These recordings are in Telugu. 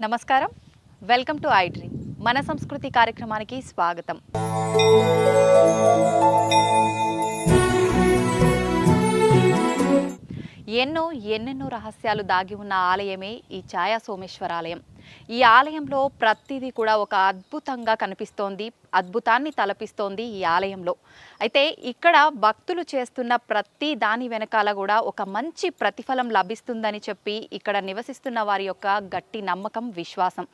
నమస్కారం, వెల్కమ్ టు ఐ డ్రీమ్. మన సంస్కృతి కార్యక్రమానికి స్వాగతం. ఎన్నెన్నో రహస్యాలు దాగి ఉన్న ఆలయమే ఈ ఛాయా సోమేశ్వర ఆలయం. ఈ ఆలయంలో ప్రతిదీ కూడా ఒక అద్భుతంగా కనిపిస్తోంది, అద్భుతాన్ని తలపిస్తోంది ఈ ఆలయంలో. అయితే ఇక్కడ భక్తులు చేస్తున్న ప్రతి దాని వెనకాల కూడా ఒక మంచి ప్రతిఫలం లభిస్తుందని చెప్పి ఇక్కడ నివసిస్తున్న వారి యొక్క గట్టి నమ్మకం, విశ్వాసం.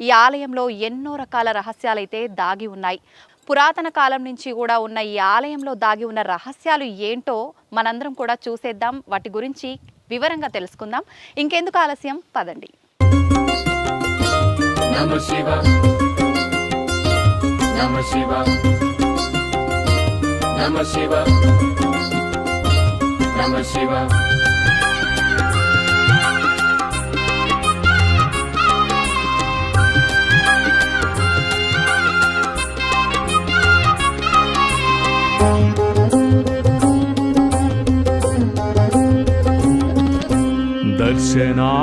ఈ ఆలయంలో ఎన్నో రకాల రహస్యాలైతే దాగి ఉన్నాయి. పురాతన కాలం నుంచి కూడా ఉన్న ఈ ఆలయంలో దాగి ఉన్న రహస్యాలు ఏంటో మనందరం కూడా చూసేద్దాం, వాటి గురించి వివరంగా తెలుసుకుందాం. ఇంకెందుకు ఆలస్యం, పదండి. నమః శివాయ నమః శివాయ నమః శివాయ నమః శివాయ.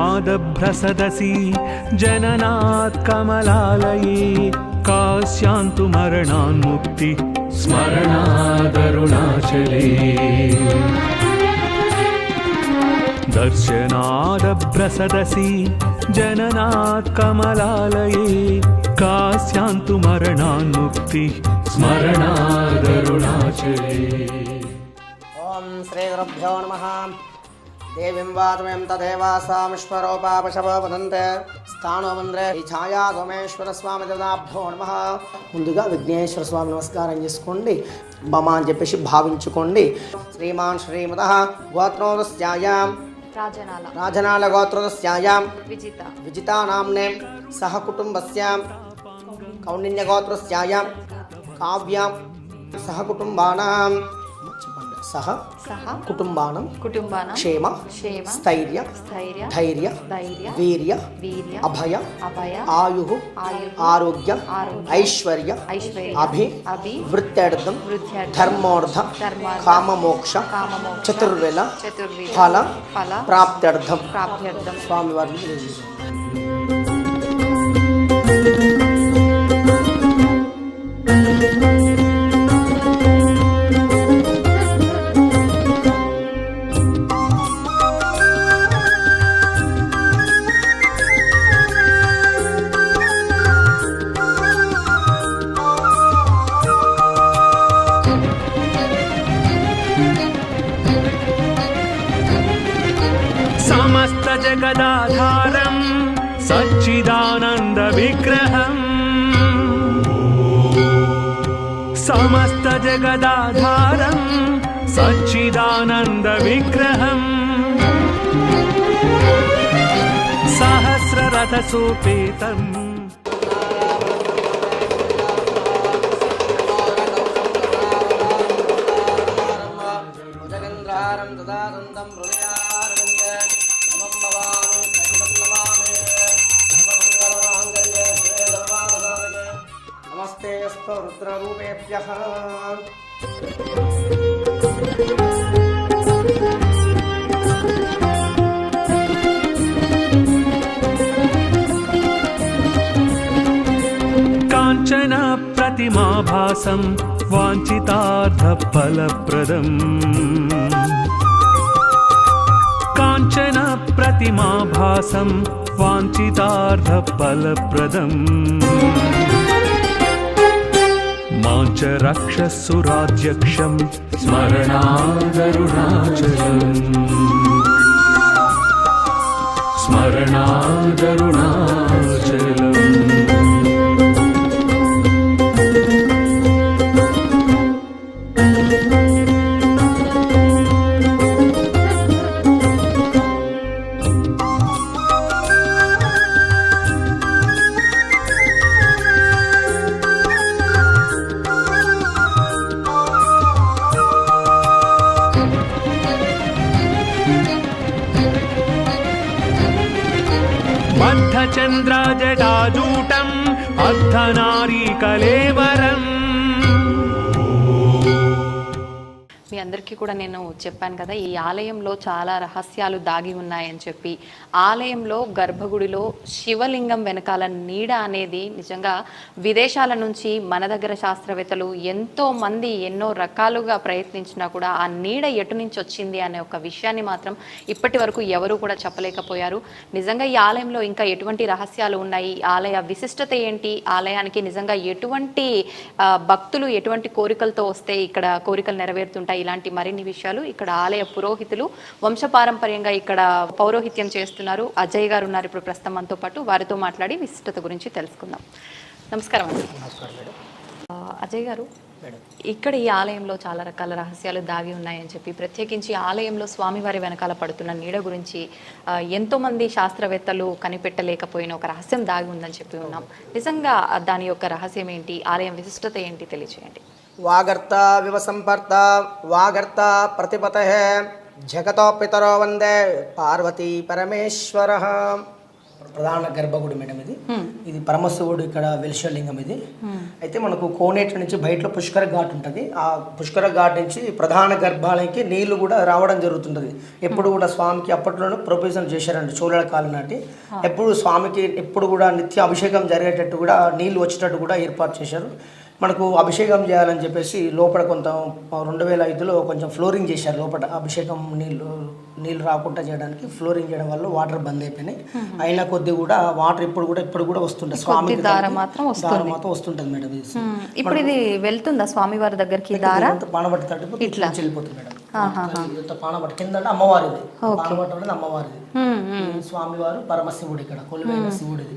दर्शनादभ्रसदसि जननात् कमलालये कास्यान्तु मरणान्मुक्ति स्मरणादरुणाचले. दर्शनादभ्रसदसि जननात् कमलालये कास्यान्तु मरणान्मुक्ति स्मरणादरुणाचले. ओम श्री गुरुभ्यो नमः. देवीं वातमें तदेवासामीश्वरोपापशवो वदन्ते स्थानो मंद्रे ఈ ఛాయా సోమేశ్వర స్వామి దేవతాభ్యో నమః. ముందుగా విఘ్నేశ్వర స్వామి నమస్కారం చేసుకోండి, బమా అని చెప్పేసి భావించుకోండి. శ్రీమాన్ శ్రీమతః గోత్రోదస్యాయాం రాజనాల గోత్రోదస్యాయాం విజితా నామ్నే సహ కుటుంబస్యాం కౌండిన్య గోత్రస్యాయాం కావ్యాం సహ కుటుంబానాం సహ కుటుంబానం క్షేమ స్థైర్య ధైర్య వీర్య అభయ ఆయు ఆరోగ్య ఐశ్వర్య వృత్త్యర్థం ధర్మోర్థ కామమోక్ష చతుర్వేల ఫల ప్రాప్త్యర్థం స్వామివారిని. समस्त जगदाधारं सच्चिदानंद विग्रहं समस्त जगदाधारं सच्चिदानंद विग्रहं सहस्ररथ सोपेतं नमस्ते अस्तु रुद्ररूपेभ्यः. काञ्चन प्रतिमाभासं वाञ्छितार्थफलप्रदम् काञ्चन प्रतिमाभासं वाञ्छितार्थफलप्रदम् माञ्च रक्षसुराध्यक्षं स्मरणादरुणाचलम् स्मरणादरुणाचलम्. चन्द्रजटाजूटम् अर्धनारीकलेवरम्. మీ అందరికీ కూడా నేను చెప్పాను కదా, ఈ ఆలయంలో చాలా రహస్యాలు దాగి ఉన్నాయని చెప్పి. ఆలయంలో గర్భగుడిలో శివలింగం వెనకాల నీడ అనేది నిజంగా విదేశాల నుంచి మన దగ్గర శాస్త్రవేత్తలు ఎంతో మంది ఎన్నో రకాలుగా ప్రయత్నించినా కూడా ఆ నీడ ఎటు నుంచి వచ్చింది అనే ఒక విషయాన్ని మాత్రం ఇప్పటి వరకు ఎవరు కూడా చెప్పలేకపోయారు. నిజంగా ఈ ఆలయంలో ఇంకా ఎటువంటి రహస్యాలు ఉన్నాయి, ఆలయ విశిష్టత ఏంటి, ఆలయానికి నిజంగా ఎటువంటి భక్తులు ఎటువంటి కోరికలతో వస్తే ఇక్కడ కోరికలు నెరవేరుతుంటాయి, ఇలాంటి మరిన్ని విషయాలు ఇక్కడ ఆలయ పురోహితులు వంశపారంపర్యంగా ఇక్కడ పౌరోహిత్యం చేస్తున్నారు అజయ్ గారు ఉన్నారు ఇప్పుడు ప్రస్తుతం మనతో పాటు. వారితో మాట్లాడి విశిష్టత గురించి తెలుసుకుందాం. నమస్కారం అండి. అజయ్ గారు, ఇక్కడ ఈ ఆలయంలో చాలా రకాల రహస్యాలు దాగి ఉన్నాయని చెప్పి, ప్రత్యేకించి ఆలయంలో స్వామివారి వెనకాల పడుతున్న నీడ గురించి ఎంతోమంది శాస్త్రవేత్తలు కనిపెట్టలేకపోయిన ఒక రహస్యం దాగి ఉందని చెప్పి ఉన్నాం. నిజంగా దాని యొక్క రహస్యం ఏంటి, ఆలయం విశిష్టత ఏంటి తెలియచేయండి. వాగర్త వివ సంపర్త వాగర్త ప్రతిపతః జగతో పితరో వందే పార్వతీ పరమేశ్వర. ప్రధాన గర్భగుడి మేడం ఇది. ఇది పరమశివుడు ఇక్కడ వెలిశలింగం ఇది. అయితే మనకు కోనేటి నుంచి బయటలో పుష్కర ఘాట్ ఉంటుంది. ఆ పుష్కర ఘాట్ నుంచి ప్రధాన గర్భాలయంకి నీళ్లు కూడా రావడం జరుగుతుంటుంది. ఎప్పుడు కూడా స్వామికి అప్పట్లోనే ప్రొవిజన్ చేశారండి, చోళల కాలం నాటి. ఎప్పుడు స్వామికి ఎప్పుడు కూడా నిత్య అభిషేకం జరిగేటట్టు కూడా నీళ్లు వచ్చేటట్టు కూడా ఏర్పాటు చేశారు. మనకు అభిషేకం చేయాలని చెప్పేసి లోపల కొంత 2005లో కొంచెం ఫ్లోరింగ్ చేశారు. లోపల అభిషేకం నీళ్ళు రాకుండా చేయడానికి ఫ్లోరింగ్ చేయడం వల్ల వాటర్ బంద్ అయిపోయినాయి. అయినా కొద్ది కూడా వాటర్ ఇప్పుడు కూడా వస్తుంటుంది. స్వామి దారం మాత్రం వస్తుంటుంది మేడం. ఇప్పుడు ఇది వెళ్తుందా స్వామి వారి దగ్గరికి? పానబట్టి తట్టిపోతే ఇట్లా వెళ్ళిపోతుంది మేడం. పానబట్టి కింద అమ్మవారిది, పానబట్టి అనేది అమ్మవారిది. స్వామివారు పరమశివుడు ఇక్కడ కొలువైన శివుడిది.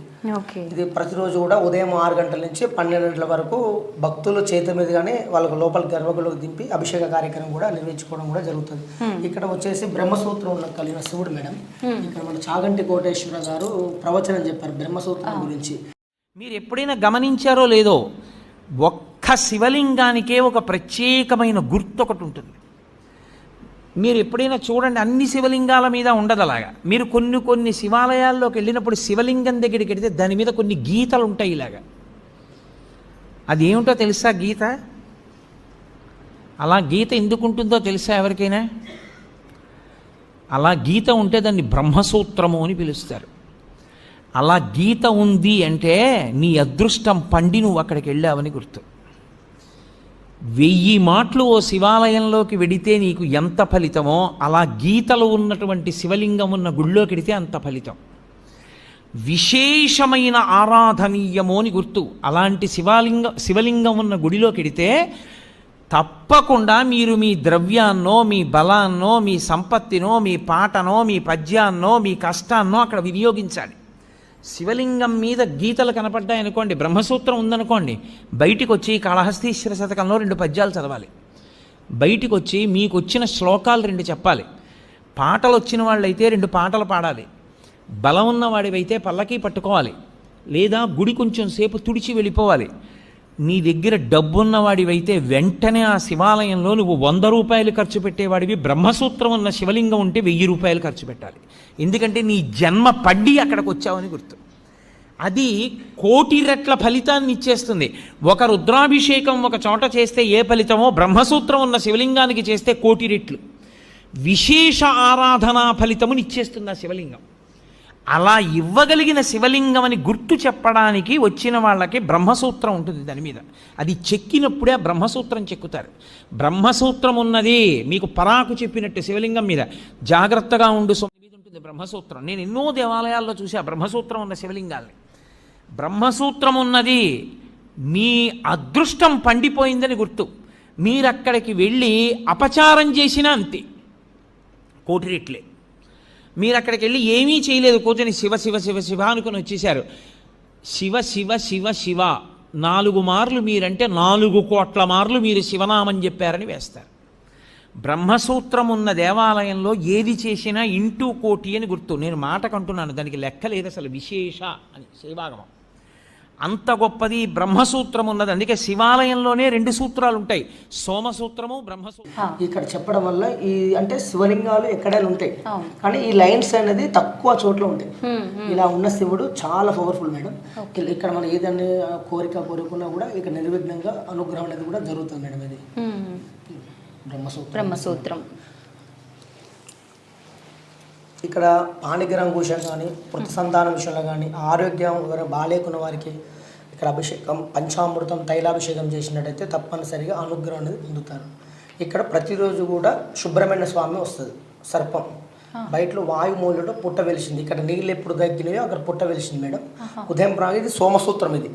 ఇది ప్రతిరోజు కూడా ఉదయం 6 గంటల నుంచి 12 గంటల వరకు భక్తులు చేతి మీదుగానే వాళ్ళకు లోపల గర్భగుడిలోకి దింపి అభిషేక కార్యక్రమం కూడా నిర్వహించుకోవడం కూడా జరుగుతుంది. ఇక్కడ వచ్చేసి బ్రహ్మసూత్రం కలిగిన శివుడు మేడం. ఇక్కడ మన చాగంటి కోటేశ్వర గారు ప్రవచనం చెప్పారు బ్రహ్మసూత్రం గురించి. మీరు ఎప్పుడైనా గమనించారో లేదో, ఒక్క శివలింగానికే ఒక ప్రత్యేకమైన గుర్తు ఒకటి ఉంటుంది. మీరు ఎప్పుడైనా చూడండి, అన్ని శివలింగాల మీద ఉండదు అలాగా. మీరు కొన్ని శివాలయాల్లోకి వెళ్ళినప్పుడు శివలింగం దగ్గరికి వెళితే దాని మీద కొన్ని గీతలు ఉంటాయి ఇలాగా. అది ఏమిటో తెలుసా గీత? అలా గీత ఎందుకు ఉంటుందో తెలుసా ఎవరికైనా? అలా గీత ఉంటే దాన్ని బ్రహ్మసూత్రము అని పిలుస్తారు. అలా గీత ఉంది అంటే నీ అదృష్టం పండి నువ్వు అక్కడికి వెళ్ళావని గుర్తు. 1000 మాటలు ఓ శివాలయంలోకి వెడితే నీకు ఎంత ఫలితమో, అలా గీతలు ఉన్నటువంటి శివలింగం ఉన్న గుళ్ళోకి వెడితే అంత ఫలితం. విశేషమైన ఆరాధనీయమో అని గుర్తు. అలాంటి శివలింగం ఉన్న గుడిలోకి వెడితే తప్పకుండా మీరు మీ ద్రవ్యాన్నో, మీ బలాన్నో, మీ సంపత్తినో, మీ పాటనో, మీ పద్యాన్నో, మీ కష్టాన్నో అక్కడ వినియోగించాలి. శివలింగం మీద గీతలు కనపడ్డాయనుకోండి, బ్రహ్మసూత్రం ఉందనుకోండి, బయటికి వచ్చి కాళహస్తీశ్వర శతకంలో 2 పద్యాలు చదవాలి. బయటికి వచ్చి మీకు వచ్చిన శ్లోకాలు 2 చెప్పాలి. పాటలు వచ్చిన వాళ్ళైతే 2 పాటలు పాడాలి. బలం ఉన్నవాడివైతే పల్లకి పట్టుకోవాలి, లేదా గుడి కొంచెం సేపు తుడిచి వెళ్ళిపోవాలి. నీ దగ్గర డబ్బున్నవాడివైతే వెంటనే ఆ శివాలయంలో నువ్వు 100 రూపాయలు ఖర్చు పెట్టేవాడివి, బ్రహ్మసూత్రం ఉన్న శివలింగం ఉంటే 1000 రూపాయలు ఖర్చు పెట్టాలి. ఎందుకంటే నీ జన్మ పడ్డి అక్కడికి వచ్చావని గుర్తు. అది 1,000,000 రెట్ల ఫలితాన్ని ఇచ్చేస్తుంది. ఒక రుద్రాభిషేకం ఒక చోట చేస్తే ఏ ఫలితమో, బ్రహ్మసూత్రం ఉన్న శివలింగానికి చేస్తే 1,000,000 రెట్లు విశేష ఆరాధనా ఫలితముని ఇచ్చేస్తుంది ఆ శివలింగం. అలా ఇవ్వగలిగిన శివలింగం అని గుర్తు చెప్పడానికి వచ్చిన వాళ్ళకి బ్రహ్మసూత్రం ఉంటుంది దాని మీద. అది చెక్కినప్పుడే ఆ బ్రహ్మసూత్రం చెక్కుతారు. బ్రహ్మసూత్రం ఉన్నది మీకు పరాకు చెప్పినట్టు శివలింగం మీద జాగ్రత్తగా ఉండు మీద ఉంటుంది బ్రహ్మసూత్రం. నేను ఎన్నో దేవాలయాల్లో చూసా బ్రహ్మసూత్రం ఉన్న శివలింగాల్ని. బ్రహ్మసూత్రం ఉన్నది మీ అదృష్టం పండిపోయిందని గుర్తు. మీరక్కడికి వెళ్ళి అపచారం చేసినా అంతే, 1,000,000 రెట్లే. మీరు అక్కడికి వెళ్ళి ఏమీ చేయలేదు, కూర్చొని శివ శివ శివ శివ అనుకుని వచ్చేశారు. శివ శివ శివ శివ 4 మార్లు మీరంటే 4 కోట్ల మార్లు మీరు శివనామం చెప్పారని వేస్తారు. బ్రహ్మసూత్రం ఉన్న దేవాలయంలో ఏది చేసినా 1,000,000 అని గుర్తు. నేను మాటకంటున్నాను, దానికి లెక్క లేదు అసలు. విశేష అని శ్రీభాగమం అంత గొప్పది బ్రహ్మసూత్రం ఉన్నది. అందుకే శివాలయంలోనే 2 సూత్రాలు ఉంటాయి, సోమసూత్రము, బ్రహ్మసూత్రం. ఇక్కడ చెప్పడం వల్ల ఈ అంటే శివలింగాలు ఎక్కడైనా ఉంటాయి, కానీ ఈ లైన్స్ అనేది తక్కువ చోట్ల ఉంటాయి. ఇలా ఉన్న శివుడు చాలా పవర్ఫుల్ మేడం. ఇక్కడ మనం ఏదైనా కోరుకున్నా కూడా ఇక నిర్విఘ్నంగా అనుగ్రహం అనేది కూడా జరుగుతుంది మేడం. ఇది బ్రహ్మసూత్రం. ఇక్కడ పాణిగ్రహం విషయం కానీ వృత్తి సంతానం విషయంలో కానీ ఆరోగ్యం ఎవరైనా బాగాలేకున్న వారికి ఇక్కడ అభిషేకం పంచామృతం తైలాభిషేకం చేసినట్టయితే తప్పనిసరిగా అనుగ్రహం అనేది పొందుతారు. ఇక్కడ ప్రతిరోజు కూడా సుబ్రహ్మణ్య స్వామి వస్తుంది సర్పం బయటలో వాయుమూలలో పుట్ట వెలిసింది. ఇక్కడ నీళ్ళు ఎప్పుడు గగ్గినాయో అక్కడ పుట్ట వెలిసింది మేడం. ఉదయం ప్రాంగ ఇది సోమసూత్రం, ఇది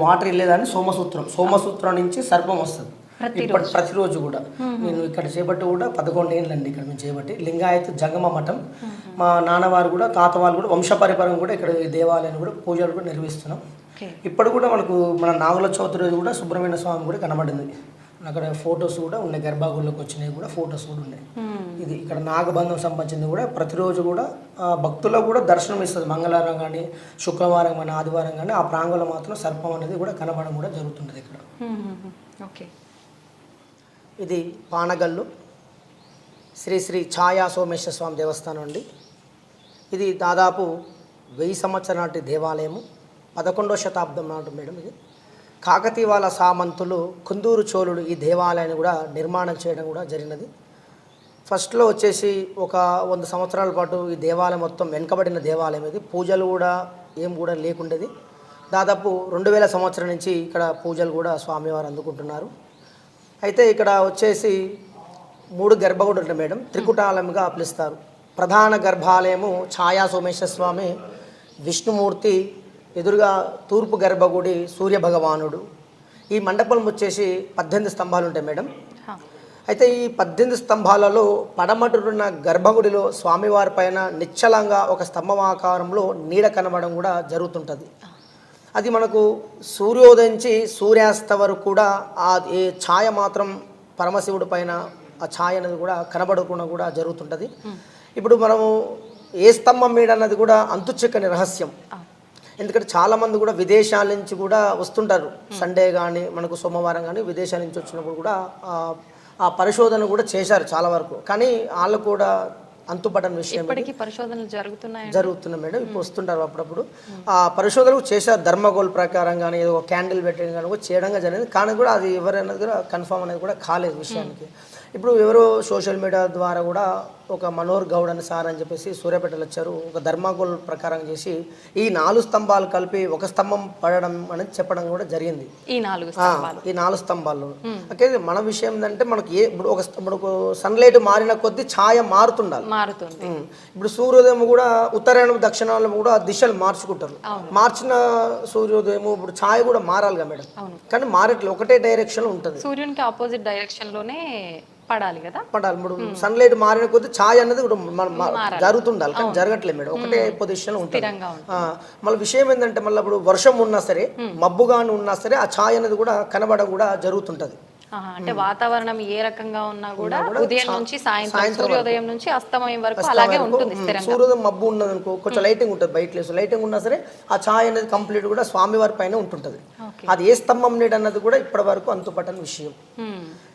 వాటర్ వెళ్ళేదాన్ని సోమసూత్రం నుంచి సర్పం వస్తుంది ఇప్పటి ప్రతిరోజు కూడా. నేను ఇక్కడ చేపట్టి కూడా 11 ఏళ్ళండి ఇక్కడ మేము చేపట్టి. లింగాయత్ జంగమ మఠం మా నాన్నవారు కూడా తాత వాళ్ళు కూడా వంశపరిపరం కూడా ఇక్కడ ఈ దేవాలయాన్ని కూడా పూజలు కూడా నిర్వహిస్తున్నాం. ఇప్పుడు కూడా మనకు మన నాగుల చవితి రోజు కూడా సుబ్రహ్మణ్య స్వామి కూడా కనబడింది. అక్కడ ఫొటోస్ కూడా ఉన్నాయి, గర్భాగుళ్ళకి వచ్చినాయి కూడా ఫొటోస్ కూడా ఉన్నాయి. ఇది ఇక్కడ నాగబంధం సంబంధించింది కూడా ప్రతిరోజు కూడా భక్తులకు కూడా దర్శనం ఇస్తుంది. మంగళవారం కానీ శుక్రవారం కానీ ఆదివారం కానీ ఆ ప్రాంగంలో మాత్రం సర్పం అనేది కూడా కనబడడం కూడా జరుగుతుంటుంది ఇక్కడ. ఓకే. ఇది పానగల్లు శ్రీ శ్రీ ఛాయా సోమేశ్వర స్వామి దేవస్థానం అండి. ఇది దాదాపు 1000 సంవత్సరాల నాటి దేవాలయము. 11వ శతాబ్దం నాటి మేడం. ఇది కాకతీవాల సామంతులు కుందూరు చోళుడు ఈ దేవాలయాన్ని కూడా నిర్మాణం చేయడం కూడా జరిగినది. ఫస్ట్లో వచ్చేసి ఒక 100 సంవత్సరాల పాటు ఈ దేవాలయం మొత్తం వెనుకబడిన దేవాలయం. ఇది పూజలు కూడా ఏం కూడా లేకుండేది. దాదాపు 2000 సంవత్సరం నుంచి ఇక్కడ పూజలు కూడా స్వామివారు అందుకుంటున్నారు. అయితే ఇక్కడ వచ్చేసి 3 గర్భగుడులు ఉంటాయి మేడం. త్రికుటాలయంగా పిలుస్తారు. ప్రధాన గర్భాలయము ఛాయా సోమేశ్వర స్వామి, విష్ణుమూర్తి, ఎదురుగా తూర్పు గర్భగుడి సూర్య భగవానుడు. ఈ మండపం వచ్చేసి 18 స్తంభాలు ఉంటాయి మేడం. అయితే ఈ 18 స్తంభాలలో పడమటున్న గర్భగుడిలో స్వామివారి పైన నిశ్చలంగా ఒక స్తంభమాకారంలో నీడ కనబడడం కూడా జరుగుతుంటుంది. అది మనకు సూర్యోదయించి సూర్యాస్త వరకు కూడా ఆ ఏ ఛాయ మాత్రం పరమశివుడి పైన ఆ ఛాయ అనేది కూడా కనబడకుండా కూడా జరుగుతుంటుంది. ఇప్పుడు మనము ఏ స్తంభం మీద అన్నది కూడా అంతుచిక్కని రహస్యం. ఎందుకంటే చాలామంది కూడా విదేశాల నుంచి కూడా వస్తుంటారు. సండే కానీ మనకు సోమవారం కానీ విదేశాల నుంచి వచ్చినప్పుడు కూడా ఆ పరిశోధన కూడా చేశారు చాలా వరకు. కానీ వాళ్ళు కూడా అంతుపడని విషయం పరిశోధనలు జరుగుతున్నాయి మేడం. ఇప్పుడు వస్తుంటారు అప్పుడప్పుడు. ఆ పరిశోధనలు చేశారు ధర్మగోల్ ప్రకారం కానీ ఏదో క్యాండిల్ పెట్టడం కానీ కూడా చేయడం జరిగింది. కానీ కూడా అది ఎవరైనా కూడా కన్ఫర్మ్ అనేది కూడా కాలేదు విషయానికి. ఇప్పుడు ఎవరో సోషల్ మీడియా ద్వారా కూడా ఒక మనోహర్ గౌడ్ అని సార్ అని చెప్పేసి సూర్యాపేటలో వచ్చారు. ఒక ధర్మగోల్ ప్రకారం చేసి ఈ 4 స్తంభాలు కలిపి ఒక స్తంభం పడడం అనేది చెప్పడం కూడా జరిగింది. ఈ 4 స్తంభాల్లో ఓకే. మన విషయం ఏంటంటే మనకి ఇప్పుడు సన్లైట్ మారిన కొద్దీ ఛాయ మారుతుండాలి. ఇప్పుడు సూర్యోదయం కూడా ఉత్తరాయణం దక్షిణాయనం కూడా దిశలు మార్చుకుంటారు. మార్చిన సూర్యోదయం ఇప్పుడు ఛాయ కూడా మారాలిగా మేడం. కానీ మారట్లేదు, ఒకటే డైరెక్షన్ ఉంటుంది. సూర్యునికి ఆపోజిట్ డైరెక్షన్ లోనే పడాలి కదా. పడాలి. ఇప్పుడు సన్లైట్ మారిన కొద్ది ఛాయ అనేది జరుగుతుండాలి. కానీ జరగట్లేదు మేడం, ఒకటే పొజిషన్ ఉంటుంది. మళ్ళీ విషయం ఏంటంటే మళ్ళీ ఇప్పుడు వర్షం ఉన్నా సరే మబ్బుగాను ఉన్నా సరే ఆ ఛాయ అనేది కూడా కనబడడం కూడా జరుగుతుంటది. అంటే వాతావరణం ఏ రకంగా ఉన్నా కూడా ఉదయం నుంచి సాయంత్రం సూర్యోదయం నుంచి అస్తమయం వరకు అలాగే ఉంటుంది. సూర్యోదయం మబ్బు ఉన్నది అనుకో కొంచెం లైటింగ్ ఉంటుంది, బయట లైటింగ్ ఉన్నా సరే ఆ ఛాయ అనేది కంప్లీట్ కూడా స్వామివారి పైన ఉంటుంటది. అది ఏ స్తంభం నీడు అన్నది కూడా ఇప్పటి వరకు అంతుపట్టని విషయం.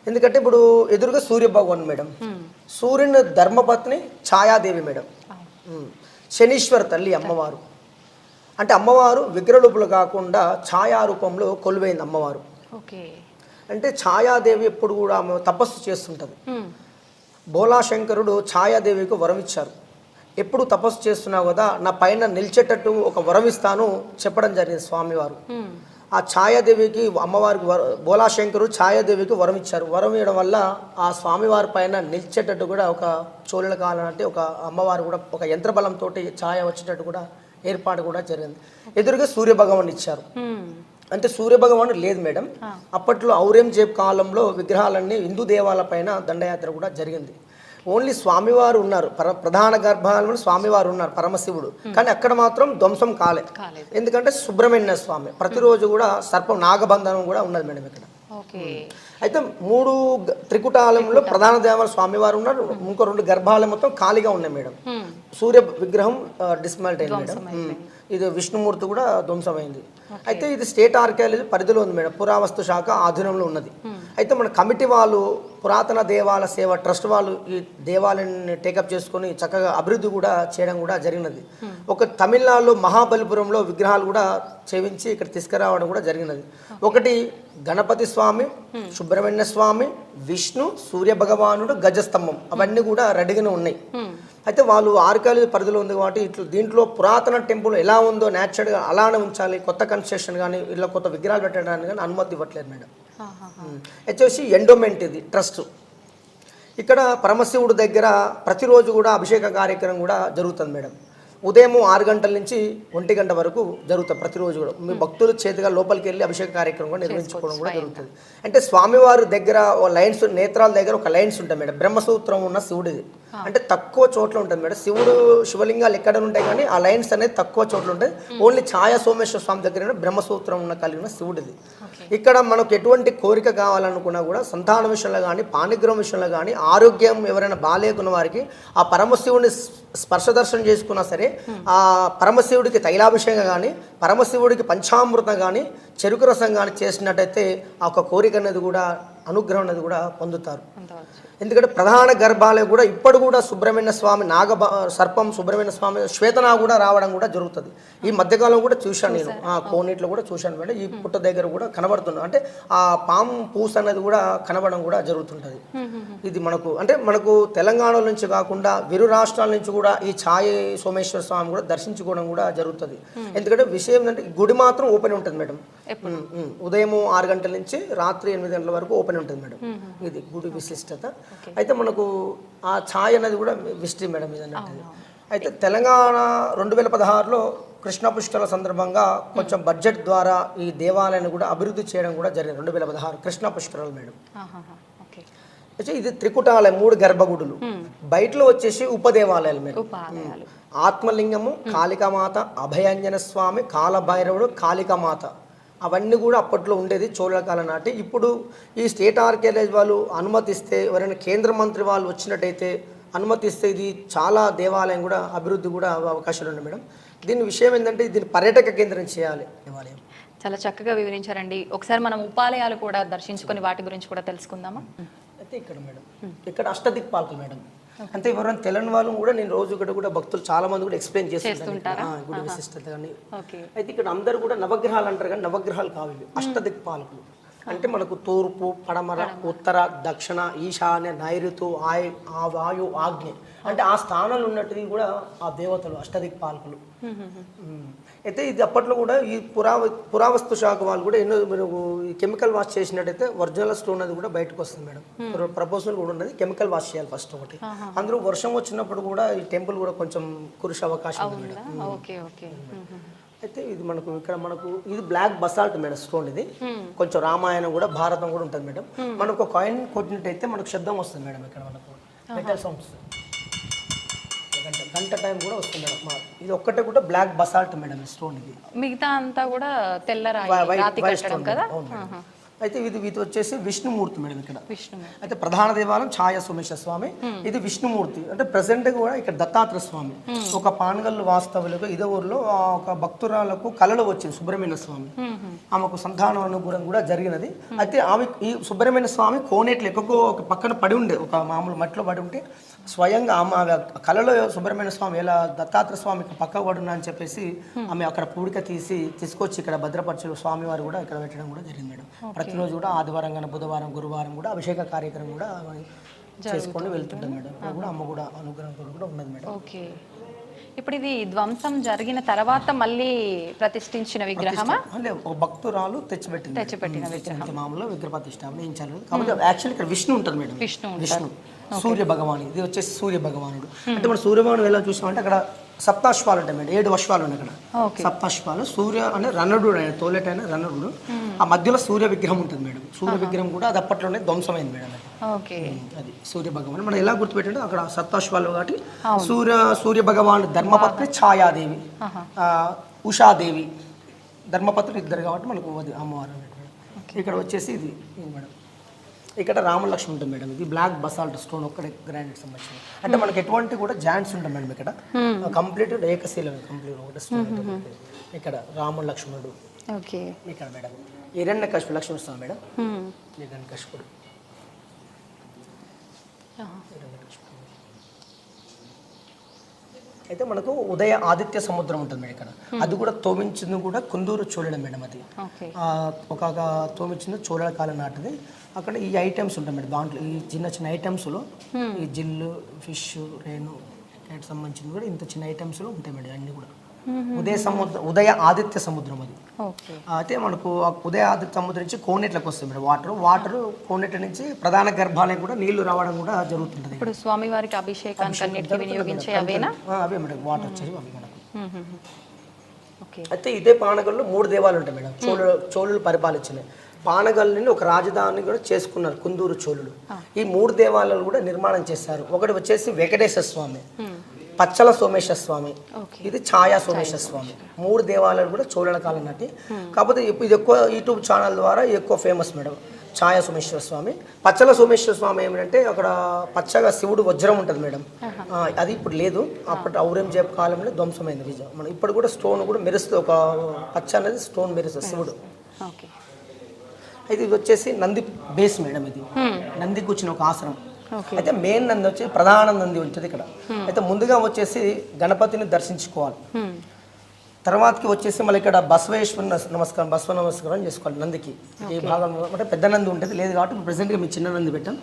ఎందుకంటే ఇప్పుడు ఎదురుగా సూర్య భగవాన్ మేడం, సూర్యుని ధర్మపత్ని ఛాయాదేవి మేడం, శనీశ్వర తల్లి అమ్మవారు. అంటే అమ్మవారు విగ్రహరూపులు కాకుండా ఛాయా రూపంలో కొలువైంది అమ్మవారు. అంటే ఛాయాదేవి ఎప్పుడు కూడా తపస్సు చేస్తుంటుంది. భోలాశంకరుడు ఛాయాదేవికి వరం ఇచ్చారు. ఎప్పుడు తపస్సు చేస్తున్నావు కదా నా పైన నిలిచేటట్టు ఒక వరం ఇస్తాను చెప్పడం జరిగింది స్వామివారు. ఆ ఛాయాదేవికి అమ్మవారికి భోలాశంకరుడు ఛాయాదేవికి వరం ఇచ్చారు. వరం ఇవ్వడం వల్ల ఆ స్వామివారి పైన నిలిచేటట్టు కూడా ఒక చోళల కాలం అంటే ఒక అమ్మవారు కూడా ఒక యంత్రబలంతో ఛాయ వచ్చేటట్టు కూడా ఏర్పాటు కూడా జరిగింది. ఎదురుగా సూర్యభగవాన్ ఇచ్చారు. అంటే సూర్యభగవాను లేదు మేడం. అప్పట్లో ఔరంగజేబ్ కాలంలో విగ్రహాలన్నీ హిందూ దేవాలయాల పైన దండయాత్ర కూడా జరిగింది. ఓన్లీ స్వామివారు ఉన్నారు, ప్రధాన గర్భాలయంలో స్వామివారు ఉన్నారు పరమశివుడు. కానీ అక్కడ మాత్రం ధ్వంసం కాలేదు. ఎందుకంటే సుబ్రహ్మణ్య స్వామి ప్రతిరోజు కూడా సర్పం నాగబంధనం కూడా ఉన్నది మేడం ఇక్కడ. అయితే 3 త్రికుటాలయంలో ప్రధాన దేవాలయం స్వామివారు ఉన్నారు. ఇంకో 2 గర్భాలయం మొత్తం ఖాళీగా ఉన్నాయి మేడం. సూర్య విగ్రహం డిస్మాల్ట్ అయింది మేడం. ఇది విష్ణుమూర్తి కూడా ధ్వంసమైంది. అయితే ఇది స్టేట్ ఆర్కియాలజీ పరిధిలో ఉంది మేడం, పురావస్తు శాఖ ఆధీనంలో ఉన్నది. అయితే మన కమిటీ వాళ్ళు పురాతన దేవాలయ సేవ ట్రస్ట్ వాళ్ళు ఈ దేవాలయాన్ని టేకప్ చేసుకొని చక్కగా అభివృద్ధి కూడా చేయడం కూడా జరిగినది. ఒక తమిళనాడులో మహాబలిపురంలో విగ్రహాలు కూడా చేయించి ఇక్కడ తీసుకురావడం కూడా జరిగినది. ఒకటి గణపతి స్వామి, సుబ్రహ్మణ్య స్వామి, విష్ణు, సూర్య భగవానుడు, గజస్తంభం అవన్నీ కూడా రెడీగానే ఉన్నాయి. అయితే వాళ్ళు ఆర్కియాలజీ పరిధిలో ఉంది కాబట్టి ఇట్లా దీంట్లో పురాతన టెంపుల్ ఎలా ఉందో న్యాచురల్గా అలానే ఉంచాలి, కొత్త కన్స్ట్రక్షన్ కానీ ఇలా కొత్త విగ్రహాలు పెట్టడానికి కానీ అనుమతి ఇవ్వట్లేదు మేడం. వచ్చేసి ఎండోమెంట్ ఇది ట్రస్ట్. ఇక్కడ పరమశివుడు దగ్గర ప్రతిరోజు కూడా అభిషేక కార్యక్రమం కూడా జరుగుతుంది మేడం. ఉదయం 6 గంటల నుంచి 1 గంట వరకు జరుగుతుంది ప్రతిరోజు కూడా. మీ భక్తుల చేతిగా లోపలికి వెళ్ళి అభిషేక కార్యక్రమం కూడా నిర్వహించుకోవడం కూడా జరుగుతుంది. అంటే స్వామివారి దగ్గర లైన్స్, నేత్రాల దగ్గర ఒక లైన్స్ ఉంటాయి మేడం, బ్రహ్మసూత్రం ఉన్న శివుడిది. అంటే తక్కువ చోట్ల ఉంటుంది మేడం. శివుడు శివలింగాలు ఎక్కడ ఉంటాయి కానీ ఆ లైన్స్ అనేది తక్కువ చోట్ల ఉంటాయి. ఓన్లీ ఛాయా సోమేశ్వర స్వామి దగ్గర బ్రహ్మసూత్రం ఉన్న కలిగిన శివుడిది. ఇక్కడ మనకు ఎటువంటి కోరిక కావాలనుకున్నా కూడా సంతాన విషయంలో కానీ, పాణిగ్రహం విషయంలో కానీ, ఆరోగ్యం ఎవరైనా బాగాలేకున్న వారికి ఆ పరమశివుడిని స్పర్శ దర్శనం చేసుకున్నా సరే, ఆ పరమశివుడికి తైలాభిషేకం కానీ, పరమశివుడికి పంచామృతం కానీ, చెరుకు రసం కానీ చేసినట్టయితే ఆ ఒక కోరిక అనేది కూడా, అనుగ్రహం అనేది కూడా పొందుతారు. ఎందుకంటే ప్రధాన గర్భాలయం కూడా ఇప్పుడు కూడా సుబ్రహ్మణ్య స్వామి సర్పం, సుబ్రహ్మణ్య స్వామి శ్వేతనా కూడా రావడం కూడా జరుగుతుంది. ఈ మధ్యకాలం కూడా చూశాను నేను, కోనేట్లో కూడా చూశాను మేడం. ఈ పుట్ట దగ్గర కూడా కనబడుతుంది. అంటే ఆ పాము పూస అనేది కూడా కనబడడం కూడా జరుగుతుంటుంది. ఇది మనకు తెలంగాణ నుంచి కాకుండా విరు రాష్ట్రాల నుంచి కూడా ఈ ఛాయ సోమేశ్వర స్వామి కూడా దర్శించుకోవడం కూడా జరుగుతుంది. ఎందుకంటే విషయం ఏంటంటే గుడి మాత్రం ఓపెన్ ఉంటుంది మేడం. ఉదయం 6 గంటల నుంచి రాత్రి 8 గంటల వరకు ఓపెన్ ఉంటుంది మేడం. ఇది గుడి విశిష్టత. అయితే మనకు ఆ ఛాయ్ అనేది కూడా విసిట్ మేడం ఇది అన్నట్టు. అయితే తెలంగాణ 2016లో కృష్ణ పుష్కరాల సందర్భంగా కొంచెం బడ్జెట్ ద్వారా ఈ దేవాలయాన్ని కూడా అభివృద్ధి చేయడం కూడా జరిగింది. 2016 కృష్ణ పుష్కరాలు మేడం. అయితే ఇది త్రికుటాలయం, 3 గర్భగుడులు. బయటలో వచ్చేసి ఉపదేవాలయాలు మేడం. ఆత్మలింగము, కాళికామాత, అభయాంజన స్వామి, కాలభైరవుడు, కాళికామాత అవన్నీ కూడా అప్పట్లో ఉండేది చోళ కాలం నాటి. ఇప్పుడు ఈ స్టేట్ ఆర్కియాలజీ వాళ్ళు అనుమతిస్తే, ఎవరైనా కేంద్ర మంత్రి వాళ్ళు వచ్చినట్టయితే అనుమతిస్తే ఇది చాలా దేవాలయం కూడా అభివృద్ధి కూడా అవకాశాలు ఉన్నాయి మేడం. దీని విషయం ఏంటంటే దీన్ని పర్యాటక కేంద్రం చేయాలి దేవాలయం. చాలా చక్కగా వివరించారండి. ఒకసారి మనం ఉపాలయాలు కూడా దర్శించుకొని వాటి గురించి కూడా తెలుసుకుందామా? అయితే ఇక్కడ మేడం, ఇక్కడ అష్టదిక్పాలకులు మేడం. అంటే ఎవరైనా తెలియని వాళ్ళు కూడా నేను రోజు ఇక్కడ కూడా భక్తులు చాలా మంది కూడా ఎక్స్ప్లెయిన్ చేస్తుంటారు గుడి విశిష్టత కానీ. అయితే ఇక్కడ అందరూ కూడా నవగ్రహాలు అంటారు కానీ నవగ్రహాలు కావు, అష్టదిక్పాలకులు. అంటే మనకు తూర్పు, పడమర, ఉత్తర, దక్షిణ, ఈశాన్య, నైరుతు, వాయు, ఆగ్నేయ అంటే ఆ స్థానాలు ఉన్నట్టువి కూడా ఆ దేవతలు అష్టదిక్పాలకులు. అయితే ఇది అప్పట్లో కూడా ఈ పురావస్తు శాఖ వాళ్ళు కూడా ఎన్నో ఈ కెమికల్ వాష్ చేసినట్టయితే ఒరిజినల్ స్టోన్ అది కూడా బయటకు వస్తుంది మేడం. ప్రపోజల్ కూడా ఉన్నది, కెమికల్ వాష్ చేయాలి ఫస్ట్ ఒకటి. అందులో వర్షం వచ్చినప్పుడు కూడా ఈ టెంపుల్ కూడా కొంచెం కురిసే అవకాశం ఉంది మేడం. అయితే ఇది మనకు ఇది బ్లాక్ బసాల్ట్ మేడం స్టోన్. ఇది కొంచెం రామాయణం కూడా, భారతం కూడా ఉంటుంది మేడం. మనకు కాయిన్ కొట్టినట్టయితే మనకు శబ్దం వస్తుంది మేడం. ఇక్కడ మనకు మెటల్ సౌండ్స్ గంట టైం కూడా వస్తుంది మేడం. ఇది ఒక్కటే కూడా బ్లాక్ బసాల్ట్ మేడం స్టోన్. ఇది మిగతా అంతా కూడా తెల్లరాయి స్టోన్ కదా. అయితే ఇది వచ్చేసి విష్ణుమూర్తి మేడం. ఇక్కడ అయితే ప్రధాన దేవాలయం ఛాయ సోమేశ్వర స్వామి. ఇది విష్ణుమూర్తి. అంటే ప్రెసెంట్ కూడా ఇక్కడ దత్తాత్రేయ స్వామి. ఒక పానగల్లు వాస్తవులకు ఇదే ఊర్లో ఒక భక్తురాలకు కళలో వచ్చింది సుబ్రహ్మణ్య స్వామి. ఆమెకు సంతానం అనుగ్రహం కూడా జరిగినది. అయితే ఆమె ఈ సుబ్రహ్మణ్య స్వామి కోనేట్లు ఎక్కువ ఒక పక్కన పడి ఉండే, ఒక మామూలు మట్టిలో పడి ఉంటే స్వయంగా ఆమె కళలో సుబ్రహ్మణ్య స్వామి ఎలా దత్తాత్రేయ స్వామికి పక్క పడున్నా అని చెప్పేసి ఆమె అక్కడ పూడిక తీసుకొచ్చి ఇక్కడ భద్రపరచు స్వామివారు కూడా ఇక్కడ పెట్టడం కూడా జరిగింది మేడం. ప్రతిరోజు కూడా ఆదివారం కానీ బుధవారం, గురువారం కూడా అభిషేక కార్యక్రమం కూడా చేసుకొని వెళ్తుంటాం మేడం. ఇక్కడ కూడా అమ్మ కూడా అనుగ్రహం కూడా ఉన్నది మేడం. ఓకే. ఇప్పుడు ఇది ధ్వంసం జరిగిన తర్వాత మళ్ళీ ప్రతిష్ఠించిన విగ్రహమా? ఒక భక్తురాలు తెచ్చిపెట్టిన విగ్రహం. మామూలుగా విగ్రహ ప్రతిష్ఠ కాబట్టి యాక్చువల్లీ ఇక్కడ విష్ణు ఉంటుంది మేడం. విష్ణు సూర్య భగవాన్. ఇది వచ్చేసి సూర్య భగవానుడు. అంటే మనం సూర్య భగవాను ఎలా చూసామంటే అక్కడ సప్తాశ్వాలు ఉంటాయి మేడం. 7 అశ్వాలు ఉన్నాయి అక్కడ. సప్తాశ్వాలు. సూర్య అంటే రన్నడు, ఆయన తోలేటైన రన్నడు. ఆ మధ్యలో సూర్య విగ్రహం ఉంటుంది మేడం. సూర్య విగ్రహం కూడా అది అప్పట్లోనే ధ్వంసమైంది మేడం. అది సూర్య భగవాన్. మనం ఎలా గుర్తుపెట్టంటే అక్కడ సప్తాశ్వాలు కాబట్టి సూర్య భగవాన్ ధర్మపత్ని ఛాయాదేవి, ఉషాదేవి, ధర్మపత్రులు 2 కాబట్టి మనకు అమ్మవారు. ఇక్కడ వచ్చేసి ఇది మేడం. ఇక్కడ రామలక్ష్మి ఉంటుంది మేడం. ఇది బ్లాక్ బసాల్ట్ స్టోన్ ఒక్కడే గ్రానైట్ సంబంధించింది. అంటే మనకి ఎటువంటి కూడా జాయింట్స్ ఉంటుంది మేడం. ఇక్కడ కంప్లీట్ ఏకశీలం కంప్లీట్ ఒకటి స్టోన్ ఉంటుంది. ఇక్కడ రామలక్ష్మణుడు. ఓకే. ఇక్కడ మేడం హిరణ్యకశిపుడు లక్ష్మీ ఇస్తాం మేడం. హిరణ్యకశిపుడు అయితే మనకు ఉదయ ఆదిత్య సముద్రం ఉంటుంది మేడం. ఇక్కడ అది కూడా తోమించింది కూడా కుందూరు చూడడం మేడం. అది ఒక తోమించింది చోళల కాలం నాటిది. అక్కడ ఈ ఐటమ్స్ ఉంటాయి మేడం. దాంట్లో ఈ చిన్న చిన్న ఐటమ్స్లో ఈ జిల్లు ఫిష్ రేణు సంబంధించింది కూడా ఇంత చిన్న ఐటమ్స్లో ఉంటాయి మేడం. అన్నీ కూడా ఉదయ ఆదిత్య సముద్రం అది. అయితే మనకు ఉదయ ఆదిత్య సముద్రం నుంచి కోనేట్లకు వస్తుంది మేడం. వాటర్ కోనేట్ల నుంచి ప్రధాన గర్భాలయం కూడా నీళ్లు రావడం కూడా జరుగుతుంటది. ఇప్పుడు స్వామివారికి అభిషేకానికి అన్నిటికీ వినియోగించే అవేనా? అవే మేడం. వాటర్ వచ్చేసి అవి మనకు. అయితే ఇదే పానగల్లో 3 దేవాలయాలు ఉంటాయి మేడం. చోళులు పరిపాలించినాయి. పానగల్ని ఒక రాజధాని కూడా చేసుకున్నారు కుందూరు చోళులు. ఈ 3 దేవాలయాలు కూడా నిర్మాణం చేశారు. ఒకటి వచ్చేసి వెంకటేశ్వర స్వామి, పచ్చల సోమేశ్వర స్వామి, ఇది ఛాయా సోమేశ్వర స్వామి. 3 దేవాలయాలు కూడా చోళల కాలం నాటి. కాకపోతే ఇది ఎక్కువ యూట్యూబ్ ఛానల్ ద్వారా ఎక్కువ ఫేమస్ మేడం. ఛాయా సోమేశ్వర స్వామి, పచ్చల సోమేశ్వర స్వామి ఏమిటంటే అక్కడ పచ్చగా శివుడు వజ్రం ఉంటుంది మేడం. అది ఇప్పుడు లేదు. అప్పటి ఔరంగజేబు కాలంలో ధ్వంసమైంది విజయం. మనం ఇప్పుడు కూడా స్టోన్ కూడా మెరుస్తుంది. ఒక పచ్చ అనేది స్టోన్ మెరుస్తుంది శివుడు. అయితే ఇది వచ్చేసి నంది బేస్ మేడం. ఇది నంది కూర్చుని ఒక ఆసనం. అయితే మెయిన్ నంది వచ్చి ప్రధాన నంది ఉంటుంది ఇక్కడ. అయితే ముందుగా వచ్చేసి గణపతిని దర్శించుకోవాలి. తర్వాతకి వచ్చేసి మళ్ళీ ఇక్కడ బసవ నమస్కారం చేసుకోవాలి నందికి. ఈ భాగంలో అంటే పెద్ద నంది ఉంటుంది లేదు కాబట్టి ప్రెసెంట్గా మీ చిన్న నంది పెట్టాం.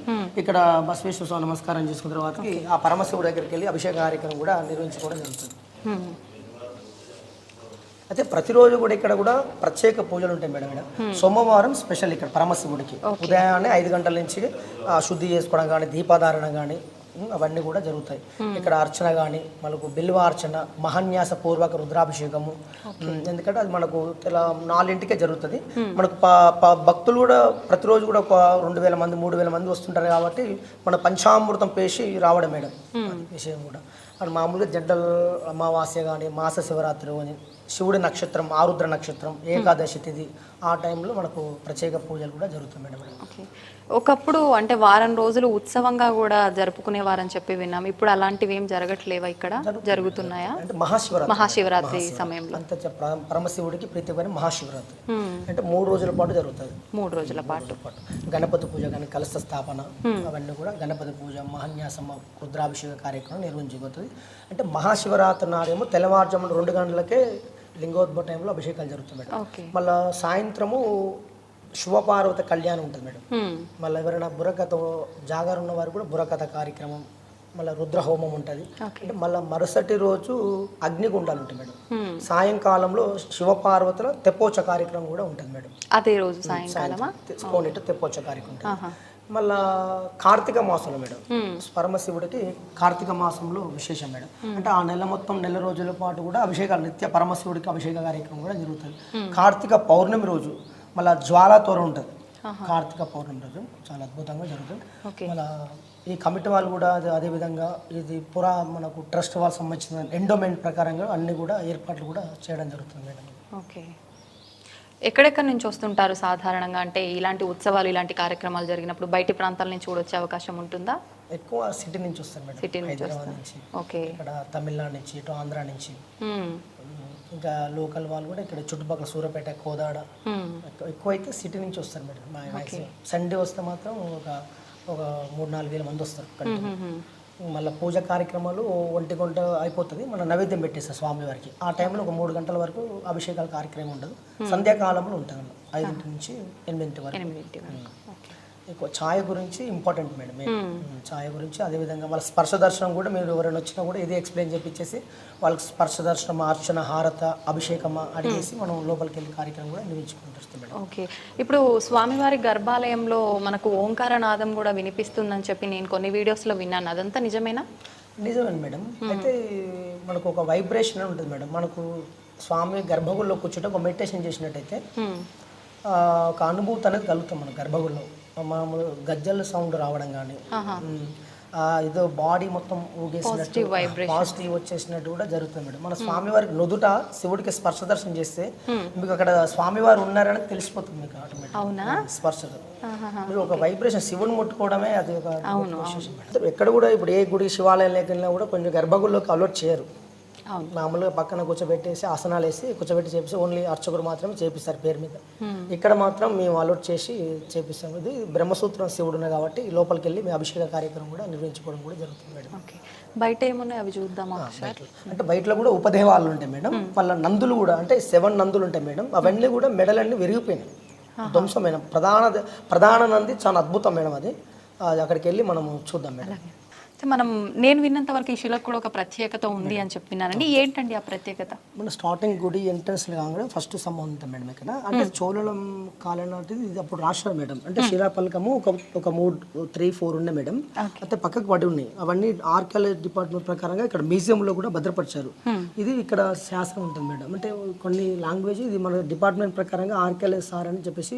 ఇక్కడ బసవేశ్వర స్వామి నమస్కారం చేసుకున్న తర్వాతకి ఆ పరమశివుడి దగ్గరికి వెళ్ళి అభిషేక కార్యక్రమం కూడా నిర్వహించుకోవడం జరుగుతుంది. అయితే ప్రతిరోజు కూడా ఇక్కడ కూడా ప్రత్యేక పూజలు ఉంటాయి మేడం. ఇక్కడ సోమవారం స్పెషల్ ఇక్కడ పరమశివుడికి ఉదయాన్నే 5 గంటల నుంచి శుద్ధి చేసుకోవడం కానీ దీపాధారణ కానీ అవన్నీ కూడా జరుగుతాయి. ఇక్కడ అర్చన కానీ మనకు బిల్వ అర్చన, మహాన్యాస పూర్వక రుద్రాభిషేకము. ఎందుకంటే అది మనకు 4 జరుగుతుంది. మనకు భక్తులు కూడా ప్రతిరోజు కూడా ఒక 2000 మంది 3000 మంది వస్తుంటారు కాబట్టి మన పంచామృతం పేసి రావడం మేడం. విషయం కూడా అది మామూలుగా జడ్డల అమావాస్య కానీ మాస శివరాత్రి కానీ శివుడి నక్షత్రం ఆరుద్ర నక్షత్రం ఏకాదశి తిథి ఆ టైంలో మనకు ప్రత్యేక పూజలు కూడా జరుగుతాయి మేడం. ఒకప్పుడు అంటే వారం రోజులు ఉత్సవంగా కూడా జరుపుకునేవారని చెప్పి విన్నాం. ఇప్పుడు అలాంటివి ఏం జరగట్లేవా? ఇక్కడ జరుగుతున్నాయా? అంటే మహాశివరాత్రి సమయంలో అంత పరమశివుడికి ప్రీతికరమైన మహాశివరాత్రి అంటే 3 రోజుల పాటు జరుగుతుంది. 3 రోజుల పాటు గణపతి పూజ కానీ కలశ స్థాపన అవన్నీ కూడా గణపతి పూజ మహాన్యాసమ రుద్రాభిషేక కార్యక్రమం నిర్వహించబోతుంది. అంటే మహాశివరాత్రి నాడేమో తెల్లవారుజామున 2 గంటలకే లింగోద్భవ టైంలో అభిషేకాలు జరుగుతుంది మేడం. మళ్ళీ సాయంత్రము శివపార్వత కళ్యాణం ఉంటుంది మేడం. మళ్ళీ ఎవరైనా బుర్రకథ జాగారు ఉన్న వారు కూడా బుర్రకథ కార్యక్రమం, మళ్ళీ రుద్రహోమం ఉంటుంది. అంటే మళ్ళీ మరుసటి రోజు అగ్నిగుండాలు ఉంటాయి మేడం. సాయంకాలంలో శివపార్వతుల తెప్పోచ్చ కార్యక్రమం కూడా ఉంటుంది మేడం. అదే రోజు సాయంకాలం తెప్పోచ్చ కార్యక్రమం ఉంటుంది. మళ్ళా కార్తీక మాసంలో మేడం పరమశివుడికి కార్తీక మాసంలో విశేషం మేడం. అంటే ఆ నెల మొత్తం నెల రోజుల పాటు కూడా అభిషేకాలు నిత్య పరమశివుడికి అభిషేక కార్యక్రమం కూడా జరుగుతుంది. కార్తీక పౌర్ణమి రోజు మళ్ళీ జ్వాలాతోర ఉంటుంది. కార్తీక పౌర్ణమి రోజు చాలా అద్భుతంగా జరుగుతుంది. మళ్ళీ ఈ కమిటీ వాళ్ళు కూడా అదేవిధంగా ఇది మనకు ట్రస్ట్ వాళ్ళు సంబంధించిన ఎండోమెంట్ ప్రకారంగా అన్ని కూడా ఏర్పాట్లు కూడా చేయడం జరుగుతుంది మేడం. ఓకే. ఎక్కడెక్కడి నుంచి వస్తుంటారు సాధారణంగా? అంటే ఇలాంటి ఉత్సవాలు ఇలాంటి కార్యక్రమాలు జరిగినప్పుడు బయటి ప్రాంతాల నుంచి కూడా వచ్చే అవకాశం ఉంటుందా? ఎక్కువ సిటీ నుంచి వస్తారు మేడం. సిటీ నుంచి హైదరాబాద్ నుంచి, ఓకే, ఇక్కడ తమిళనాడు నుంచి, ఇటు ఆంధ్ర నుంచి, ఇంకా లోకల్ వాళ్ళు కూడా ఇక్కడ చుట్టుపక్కల సూర్యాపేట కోదాడ ఎక్కువ అయితే సిటీ నుంచి వస్తారు మేడం. మ్యాక్సిమం సండే వస్తే మాత్రం ఒక 3-4 వేల మంది వస్తారు. మళ్ళీ పూజ కార్యక్రమాలు 1 గంట అయిపోతుంది. మన నైవేద్యం పెట్టేస్తారు స్వామివారికి. ఆ టైంలో ఒక 3 గంటల వరకు అభిషేకాల కార్యక్రమం ఉండదు. సంధ్యాకాలంలో ఉంటుంది 5 నుంచి 8 వరకు. ఎక్కువ ఛాయ గురించి ఇంపార్టెంట్ మేడం. ఛాయ గురించి అదేవిధంగా వాళ్ళ స్పర్శ దర్శనం కూడా మీరు ఎవరైనా వచ్చినా కూడా ఇది ఎక్స్ప్లెయిన్ చేపించేసి వాళ్ళకి స్పర్శ దర్శనం, అర్చన, హారత, అభిషేకమా అడిగేసి మనం లోపలికి వెళ్ళి కార్యక్రమం కూడా నిర్వహించుకుంటాం మేడం. ఓకే. ఇప్పుడు స్వామివారి గర్భాలయంలో మనకు ఓంకారనాదం కూడా వినిపిస్తుందని చెప్పి నేను కొన్ని వీడియోస్లో విన్నాను. అదంతా నిజమేనా? నిజమే మేడం. అయితే మనకు ఒక వైబ్రేషన్ ఉంటుంది మేడం. మనకు స్వామి గర్భగుడిలో కూర్చుంటే ఒక మెడిటేషన్ చేసినట్టయితే ఒక అనుభూతి అనేది కలుగుతాం మన గర్భగుడిలో. మామూలు గజ్జల సౌండ్ రావడం కానీ ఏదో బాడీ మొత్తం ఊగేసినట్టు పాజిటివ్ వచ్చేసినట్టు కూడా జరుగుతుంది మేడం. మన స్వామివారికి నుదుట శివుడికి స్పర్శ దర్శనం చేస్తే మీకు అక్కడ స్వామివారు ఉన్నారని తెలిసిపోతుంది మీకు ఆటోమేటిక్ స్పర్శతో. మీరు ఒక వైబ్రేషన్ శివుని ముట్టుకోవడమే అది ఒక విశేషం. ఎక్కడ కూడా ఇప్పుడు ఏ గుడి శివాలయం లేకుండా కూడా కొంచెం గర్భగుడిలోకి అలౌట్ చేయరు. మామూలుగా పక్కన కూర్చోబెట్టేసి ఆసనాలు వేసి కూర్చోబెట్టి చేపిస్తే ఓన్లీ అర్చకుడు మాత్రమే చేపిస్తారు పేరు మీద. ఇక్కడ మాత్రం మేము అలౌట్ చేసి చేపిస్తాం. ఇది బ్రహ్మసూత్రం శివుడు ఉన్నాయి కాబట్టి లోపలికి వెళ్ళి మేము అభిషేక కార్యక్రమం కూడా నిర్వహించుకోవడం కూడా జరుగుతుంది మేడం. బయట ఏమున్నాయి అవి చూద్దామా? అంటే బయటలో కూడా ఉపదేవాలు ఉంటాయి మేడం. మళ్ళీ నందులు కూడా అంటే 7 నందులు ఉంటాయి మేడం. అవన్నీ కూడా మెడలన్నీ విరిగిపోయినాయి, ధ్వంసమైన ప్రధాన నంది చాలా అద్భుతం మేడం. అది అక్కడికి వెళ్ళి మనం చూద్దాం మేడం. నేను విన్నంత వరకు ఈ శిలకు కూడా ఒక ప్రత్యేకత ఉంది అని చెప్పినానండి. ఏంటండి ఆ ప్రత్యేకత? మన స్టార్టింగ్ గుడి ఎంట్రన్స్ కాగానే ఫస్ట్ స్తంభం ఉంటుంది మేడం ఇక్కడ. అంటే చోళం కాలం నాటిది ఇది అప్పుడు రాశారు మేడం. అంటే శిలాపలకము ఒక 3-4 ఉన్నాయి మేడం. అయితే పక్కకు పడి ఉన్నాయి. అవన్నీ ఆర్కియాలజీ డిపార్ట్మెంట్ ప్రకారంగా ఇక్కడ మ్యూజియంలో కూడా భద్రపరిచారు. ఇది ఇక్కడ శాస్త్రం ఉంటుంది మేడం. అంటే కొన్ని లాంగ్వేజ్ ఇది మన డిపార్ట్మెంట్ ప్రకారంగా ఆర్కియాలజీ సార్ అని చెప్పేసి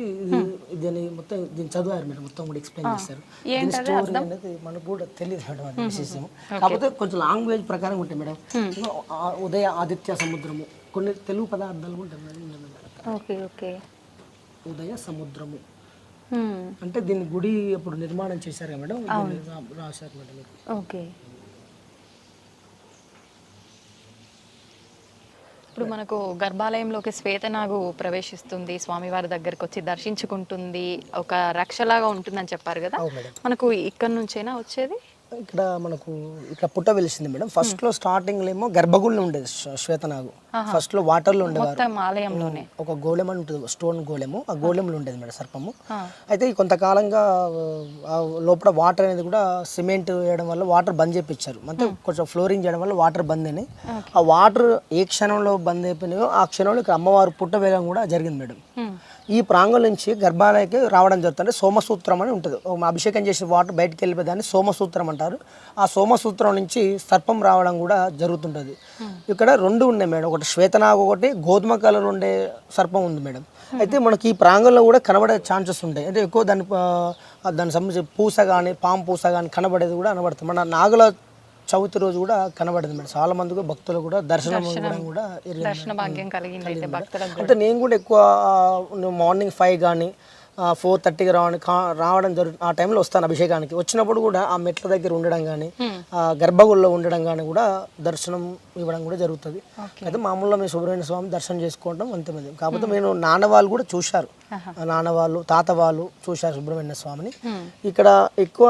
దీన్ని మొత్తం దీన్ని చదివారు మేడం. మొత్తం కూడా ఎక్స్ప్లెయిన్ చేశారు. దీని స్టోరీ అనేది మనకు కూడా తెలియదు మేడం. విశేషం కాకపోతే కొంచెం లాంగ్వేజ్ ప్రకారం ఉంటాయి మేడం. ఉదయ ఆదిత్య సముద్రము కొన్ని తెలుగు పదార్థాలు ఉంటాయి మేడం. ఉదయ సముద్రము అంటే దీన్ని గుడి అప్పుడు నిర్మాణం చేశారు మేడం. రాశారు మేడం. ఓకే. ఇప్పుడు మనకు గర్భాలయంలోకి శ్వేతనాగు ప్రవేశిస్తుంది, స్వామివారి దగ్గరికి వచ్చి దర్శించుకుంటుంది, ఒక రక్షలాగా ఉంటుందని చెప్పారు కదా. మనకు ఇక్కడ నుంచేనా వచ్చేది? ఇక్కడ మనకు ఇక్కడ పుట్ట వెలిసింది మేడం. ఫస్ట్ లో స్టార్టింగ్ లో ఏమో గర్భగుడిలో ఉండేది శ్వేతనాగు. ఫస్ట్ లో వాటర్ లో ఉండేవారు. ఆలయంలోనే ఒక గోళెం అని ఉంటుంది, స్టోన్ గోళెము. ఆ గోళెంలో ఉండేది మేడం సర్పము. అయితే కొంతకాలంగా లోపల వాటర్ అనేది కూడా సిమెంట్ వేయడం వల్ల వాటర్ బంద్ చేయించారు. అంటే కొంచెం ఫ్లోరింగ్ చేయడం వల్ల వాటర్ బంద్ అయినాయి. ఆ వాటర్ ఏ క్షణంలో బంద్ అయిపోయినాయో ఆ క్షణంలో ఇక్కడ అమ్మవారు పుట్ట వేయడం కూడా జరిగింది మేడం. ఈ ప్రాంగణం నుంచి గర్భాలయకి రావడం జరుగుతుంది. సోమసూత్రం అని ఉంటుంది. అభిషేకం చేసిన వాటర్ బయటకు వెళ్ళిపోయేదాన్ని సోమసూత్రం అంటారు. ఆ సోమసూత్రం నుంచి సర్పం రావడం కూడా జరుగుతుంటుంది. ఇక్కడ 2 ఉన్నాయి మేడం. ఒకటి శ్వేతనాగు, ఒకటి గోధుమ కలర్ ఉండే సర్పం ఉంది మేడం. అయితే మనకి ఈ ప్రాంగణంలో కూడా కనబడే ఛాన్సెస్ ఉంటాయి. అంటే ఎక్కువ దానికి సంబంధించి పూస కానీ పాము పూస కానీ కనబడేది కూడా కనబడుతుంది. మన నాగుల చవితి రోజు కూడా కనబడింది మేడం. చాలా మందికి భక్తులు కూడా దర్శనం కూడా అంటే నేను కూడా ఎక్కువ మార్నింగ్ 5 కానీ 4:30కి రావడం జరుగుతుంది. ఆ టైంలో వస్తాను అభిషేకానికి. వచ్చినప్పుడు కూడా ఆ మెట్ల దగ్గర ఉండడం కానీ గర్భగుడిలో ఉండడం కానీ కూడా దర్శనం ఇవ్వడం కూడా జరుగుతుంది. అయితే మామూలుగా మేము సుబ్రహ్మణ్య స్వామి దర్శనం చేసుకోవడం అంతే మంది. కాకపోతే నేను నాన్న వాళ్ళు కూడా చూశారు, నాన్న వాళ్ళు తాత వాళ్ళు చూశారు సుబ్రహ్మణ్య స్వామిని. ఇక్కడ ఎక్కువ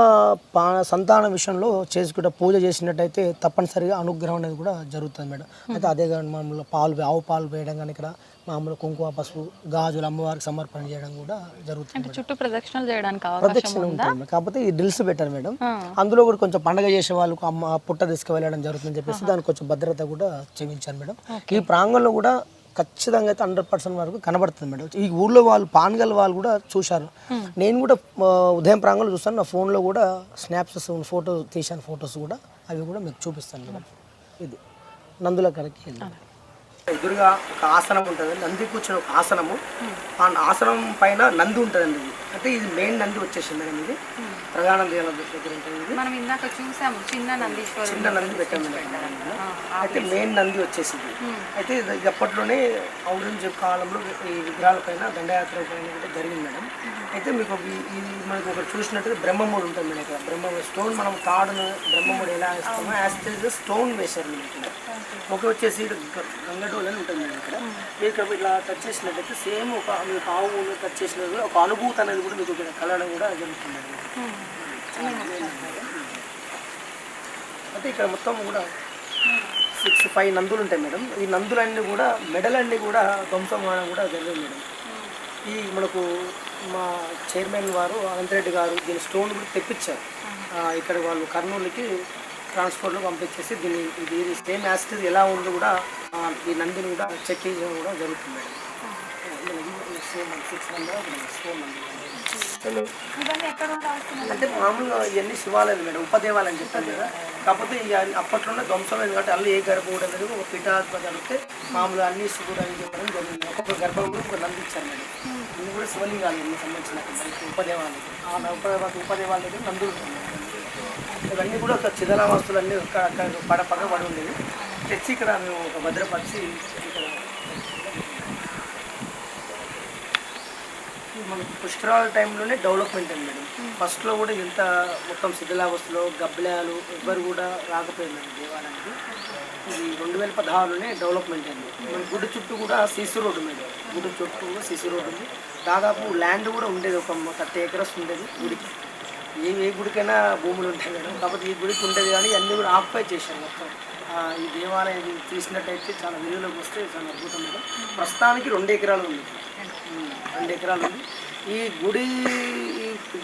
సంతాన విషయంలో చేసుకుంటే పూజ చేసినట్టయితే తప్పనిసరిగా అనుగ్రహం అనేది కూడా జరుగుతుంది మేడం. అయితే అదే కానీ మామూలు ఆవు పాలు వేయడం కానీ ఇక్కడ మామూలు కుంకుమ పసుపు గాజులు అమ్మవారికి సమర్పణ చేయడం కూడా జరుగుతుంది. చుట్టూ ప్రదక్షిణలు చేయడానికి ప్రదక్షిణ ఉంటుంది. కాకపోతే ఈ డ్రిల్స్ పెట్టారు మేడం. అందులో కూడా కొంచెం పండగ చేసే వాళ్ళకు అమ్మ పుట్ట తీసుకువెళ్ళడం జరుగుతుందని చెప్పేసి దానికి కొంచెం భద్రత కూడా చేయించారు మేడం. ఈ ప్రాంగణంలో కూడా ఖచ్చితంగా అయితే 100% వరకు కనబడుతుంది మేడం. ఈ ఊళ్ళో వాళ్ళు పాన్గల్ వాళ్ళు కూడా చూశారు. నేను కూడా ఉదయం ప్రాంగణంలో చూస్తాను. నా ఫోన్లో కూడా స్నాప్స్ ఫోటో తీశాను. ఫొటోస్ కూడా అవి కూడా మీకు చూపిస్తాను మేడం. ఇది నందుల కడకి వెళ్ళాను. ఎదురుగా ఒక ఆసనం ఉంటుంది, నంది కూర్చుని ఒక ఆసనము. ఆ ఆసనం పైన నంది ఉంటుందండి. ఇది అంటే ఇది మెయిన్ నంది వచ్చేసింది మేడం. ఇది ప్రధాన దగ్గర ఉంటుంది. మనం ఇందాక చూసాము చిన్న నంది పెట్టాము. అయితే మెయిన్ నంది వచ్చేసింది. అయితే ఇది అప్పట్లోనే ఔరంగజేబు కాలంలో ఈ విగ్రహాల పైన దండయాత్ర పైన కూడా జరిగింది మేడం. అయితే మీకు మనకు ఒకటి చూసినట్టుగా బ్రహ్మముడు ఉంటుంది మేడం. ఇక్కడ బ్రహ్మముడు స్టోన్ మనం తాడును బ్రహ్మముడు ఎలా వేస్తామో యాస్టేజ్ స్టోన్ వేశారు మేడం. ఇక్కడ ఒక వచ్చేసి గంగడోలు అని ఉంటుంది మేడం. ఇక్కడ మీకు ఇలా టచ్ చేసినట్టయితే సేమ్ ఒక మీకు ఆవు టచ్ చేసినట్టు ఒక అనుభూతి అనేది కూడా మీకు ఇక్కడ కలగడం కూడా జరుగుతుంది మేడం. అయితే ఇక్కడ మొత్తం కూడా 6-5 నందులు ఉంటాయి మేడం. ఈ నందులన్నీ కూడా మెడలన్నీ కూడా ధ్వంసం కావడం కూడా జరిగింది మేడం. ఈ మనకు మా చైర్మన్ వారు అనంతరెడ్డి గారు దీని స్టోన్ కూడా తెప్పించారు. ఇక్కడ వాళ్ళు కర్నూలుకి ట్రాన్స్పోర్ట్లో పంపించేసి దీన్ని ఇది సేమ్ యాసిడ్ ఎలా ఉందో కూడా ఈ నందిని కూడా చెక్ చేయడం కూడా జరుగుతుంది మేడం. అంటే మామూలుగా ఇవన్నీ శివాలయాలు మేడం, ఉపదేవాలయం అని చెప్పాను కదా. కాకపోతే అప్పట్లోనే ధ్వంసమైంది కాబట్టి అల్లు ఏ గర్భం కూడా లేదు. ఒక పీఠాధిపతి అడిగితే మామూలుగా అన్ని శివుడు అని చెప్పడం జరిగింది. ఒక్కొక్క గర్భంలో ఒక నంది ఇచ్చారు మేడం. ఇవి కూడా శివలింగాలు సంబంధించిన ఉపదేవాలయం. ఆ ఉపదేవాల దగ్గర నందులు ఇవన్నీ కూడా ఒక చిదలావస్తులు అన్నీ పక్క పడి ఉండేవి. తెచ్చి ఇక్కడ మేము ఒక భద్రపరిచి ఇక్కడ మనకు పుష్కరాల టైంలోనే డెవలప్మెంట్ అండి మేడం. ఫస్ట్లో కూడా ఇంత మొత్తం శిథిలావస్థలో గబ్బిలాలు ఎవ్వరు కూడా రాకపోయిందండి దేవాలయానికి. ఇది 2016లోనే డెవలప్మెంట్ అయింది. మన గుడి చుట్టూ కూడా సీసీ రోడ్డు మేడం. గుడి చుట్టూ కూడా సీసీ రోడ్డు ఉంది. దాదాపు ల్యాండ్ కూడా ఉండేది, ఒక 30 acres ఉండేది గుడికి. ఏ గుడికైనా భూములు ఉంటాయి మేడం, కాకపోతే ఈ గుడికి ఉండేది కానీ అన్నీ కూడా ఆక్యుపై చేశారు మొత్తం. ఈ దేవాలయం తీసినట్టయితే చాలా విలువలోకి వస్తే చాలా అద్భుతం మేడం. ప్రస్తుతానికి 2 ఎకరాలు ఉంది, 2 ఎకరాలు ఉంది. ఈ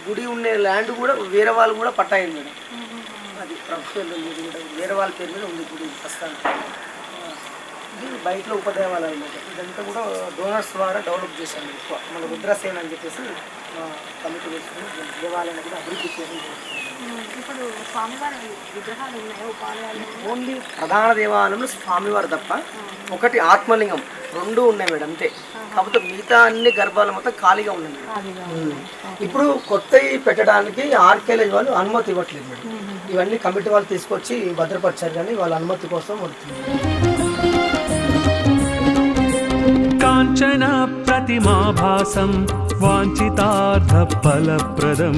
గుడి ఉండే ల్యాండ్ కూడా వేరే వాళ్ళు కూడా పట్టాయింది మేడం. అది ప్రభుత్వం కూడా వేరే వాళ్ళ పేరు మీద ఉంది గుడి ప్రస్తుతానికి. ఇది బయటలో ఉపదేవాలయం అనమాట. ఇదంతా కూడా డోనర్స్ ద్వారా డెవలప్ చేశాను ఎక్కువ. మన రుద్రసేన అని చెప్పేసి కమిటీ వేసుకుని దేవాలయాన్ని కూడా అభివృద్ధి చేయడం జరుగుతుంది. ఇప్పుడు స్వామివారి విగ్రహాలు ఉన్నాయో ఉపాలయాలు? ఓన్లీ ప్రధాన దేవాలయంలో స్వామివారు తప్ప, ఒకటి ఆత్మలింగం, 2 ఉన్నాయి మేడం అంతే. కాకపోతే మిగతా అన్ని గర్భాలు మొత్తం ఖాళీగా ఉన్నాయి మేడం. ఇప్పుడు కొత్తవి పెట్టడానికి ఆర్కేలేజ్ వాళ్ళు అనుమతి ఇవ్వట్లేదు మేడం. ఇవన్నీ కమిటీ వాళ్ళు తీసుకొచ్చి భద్రపరిచారు కానీ వాళ్ళ అనుమతి కోసం వస్తుంది. కాంచన ప్రతిమాభాసం వాంఛితార్థ ఫలప్రదం.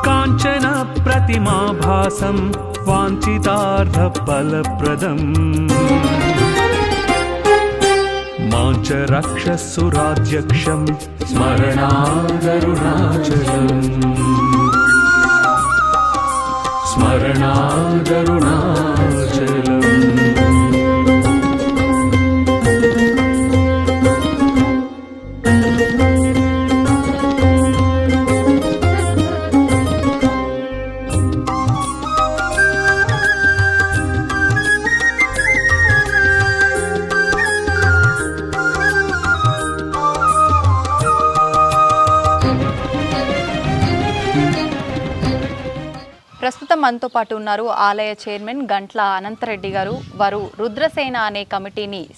కాంచన ప్రతిమాభాసం వాంఛితార్థ ఫలప్రదం. మాంచ రక్షస్సురాధ్యక్షం స్మరణాదరుణాచలం స్మరణాదరుణాచలం. ప్రస్తుతం మనతో పాటు ఉన్నారు ఆలయ చైర్మన్ గంట్ల అనంతరెడ్డి గారు. వారు రుద్రసేన అనే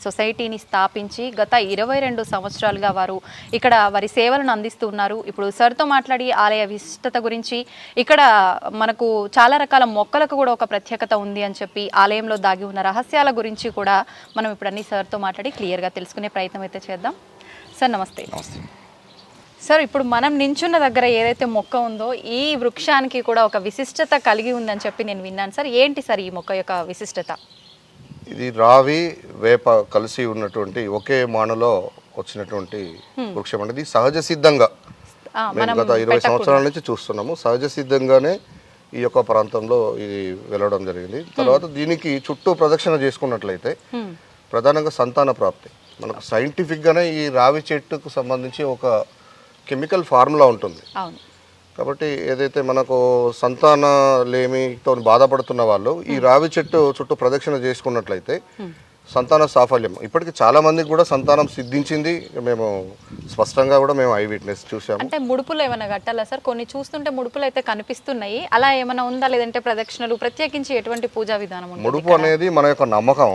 సొసైటీని స్థాపించి గత 22 సంవత్సరాలుగా వారు ఇక్కడ వారి సేవలను అందిస్తూ ఉన్నారు. ఇప్పుడు సార్తో మాట్లాడి ఆలయ విశిష్టత గురించి, ఇక్కడ మనకు చాలా రకాల మొక్కలకు కూడా ఒక ప్రత్యేకత ఉంది అని చెప్పి, ఆలయంలో దాగి ఉన్న రహస్యాల గురించి కూడా మనం ఇప్పుడు అన్ని సార్తో మాట్లాడి క్లియర్గా తెలుసుకునే ప్రయత్నం అయితే చేద్దాం. సార్ నమస్తే. సార్, ఇప్పుడు మనం నించున్న దగ్గర ఏదైతే మొక్క ఉందో ఈ వృక్షానికి కూడా ఒక విశిష్టత కలిగి ఉందని చెప్పి నేను విన్నాను సార్. ఏంటి సార్ ఈ మొక్క యొక్క విశిష్టత? ఇది రావి వేప కలిసి ఉన్నటువంటి ఒకే మానలో వచ్చినటువంటి వృక్షం అనేది సహజ సిద్ధంగా మేము గత 20 సంవత్సరాల నుంచి చూస్తున్నాము. సహజ సిద్ధంగానే ఈ యొక్క ప్రాంతంలో ఇది వెళ్ళడం జరిగింది. తర్వాత దీనికి చుట్టూ ప్రదక్షిణ చేసుకున్నట్లయితే ప్రధానంగా సంతాన ప్రాప్తి. మనకు సైంటిఫిక్గానే ఈ రావి చెట్టుకు సంబంధించి ఒక కెమికల్ ఫార్ములా ఉంటుంది. కాబట్టి ఏదైతే మనకు సంతానలేమితో బాధపడుతున్న వాళ్ళు ఈ రావి చెట్టు చుట్టూ ప్రదక్షిణ చేసుకున్నట్లయితే సంతాన సాఫల్యం. ఇప్పటికి చాలా మందికి కూడా సంతానం సిద్ధించింది. మేము స్పష్టంగా కూడా మేము ఐ విట్నెస్ చూసాము. అంటే ముడుపులు ఏమైనా కట్టాలా సార్? కొన్ని చూస్తుంటే ముడుపులు అయితే కనిపిస్తున్నాయి, అలా ఏమైనా ఉందా? లేదంటే ప్రదక్షిణలు ప్రత్యేకించి ఎటువంటి పూజా విధానం ఉంది? ముడుపు అనేది మన యొక్క నమ్మకం.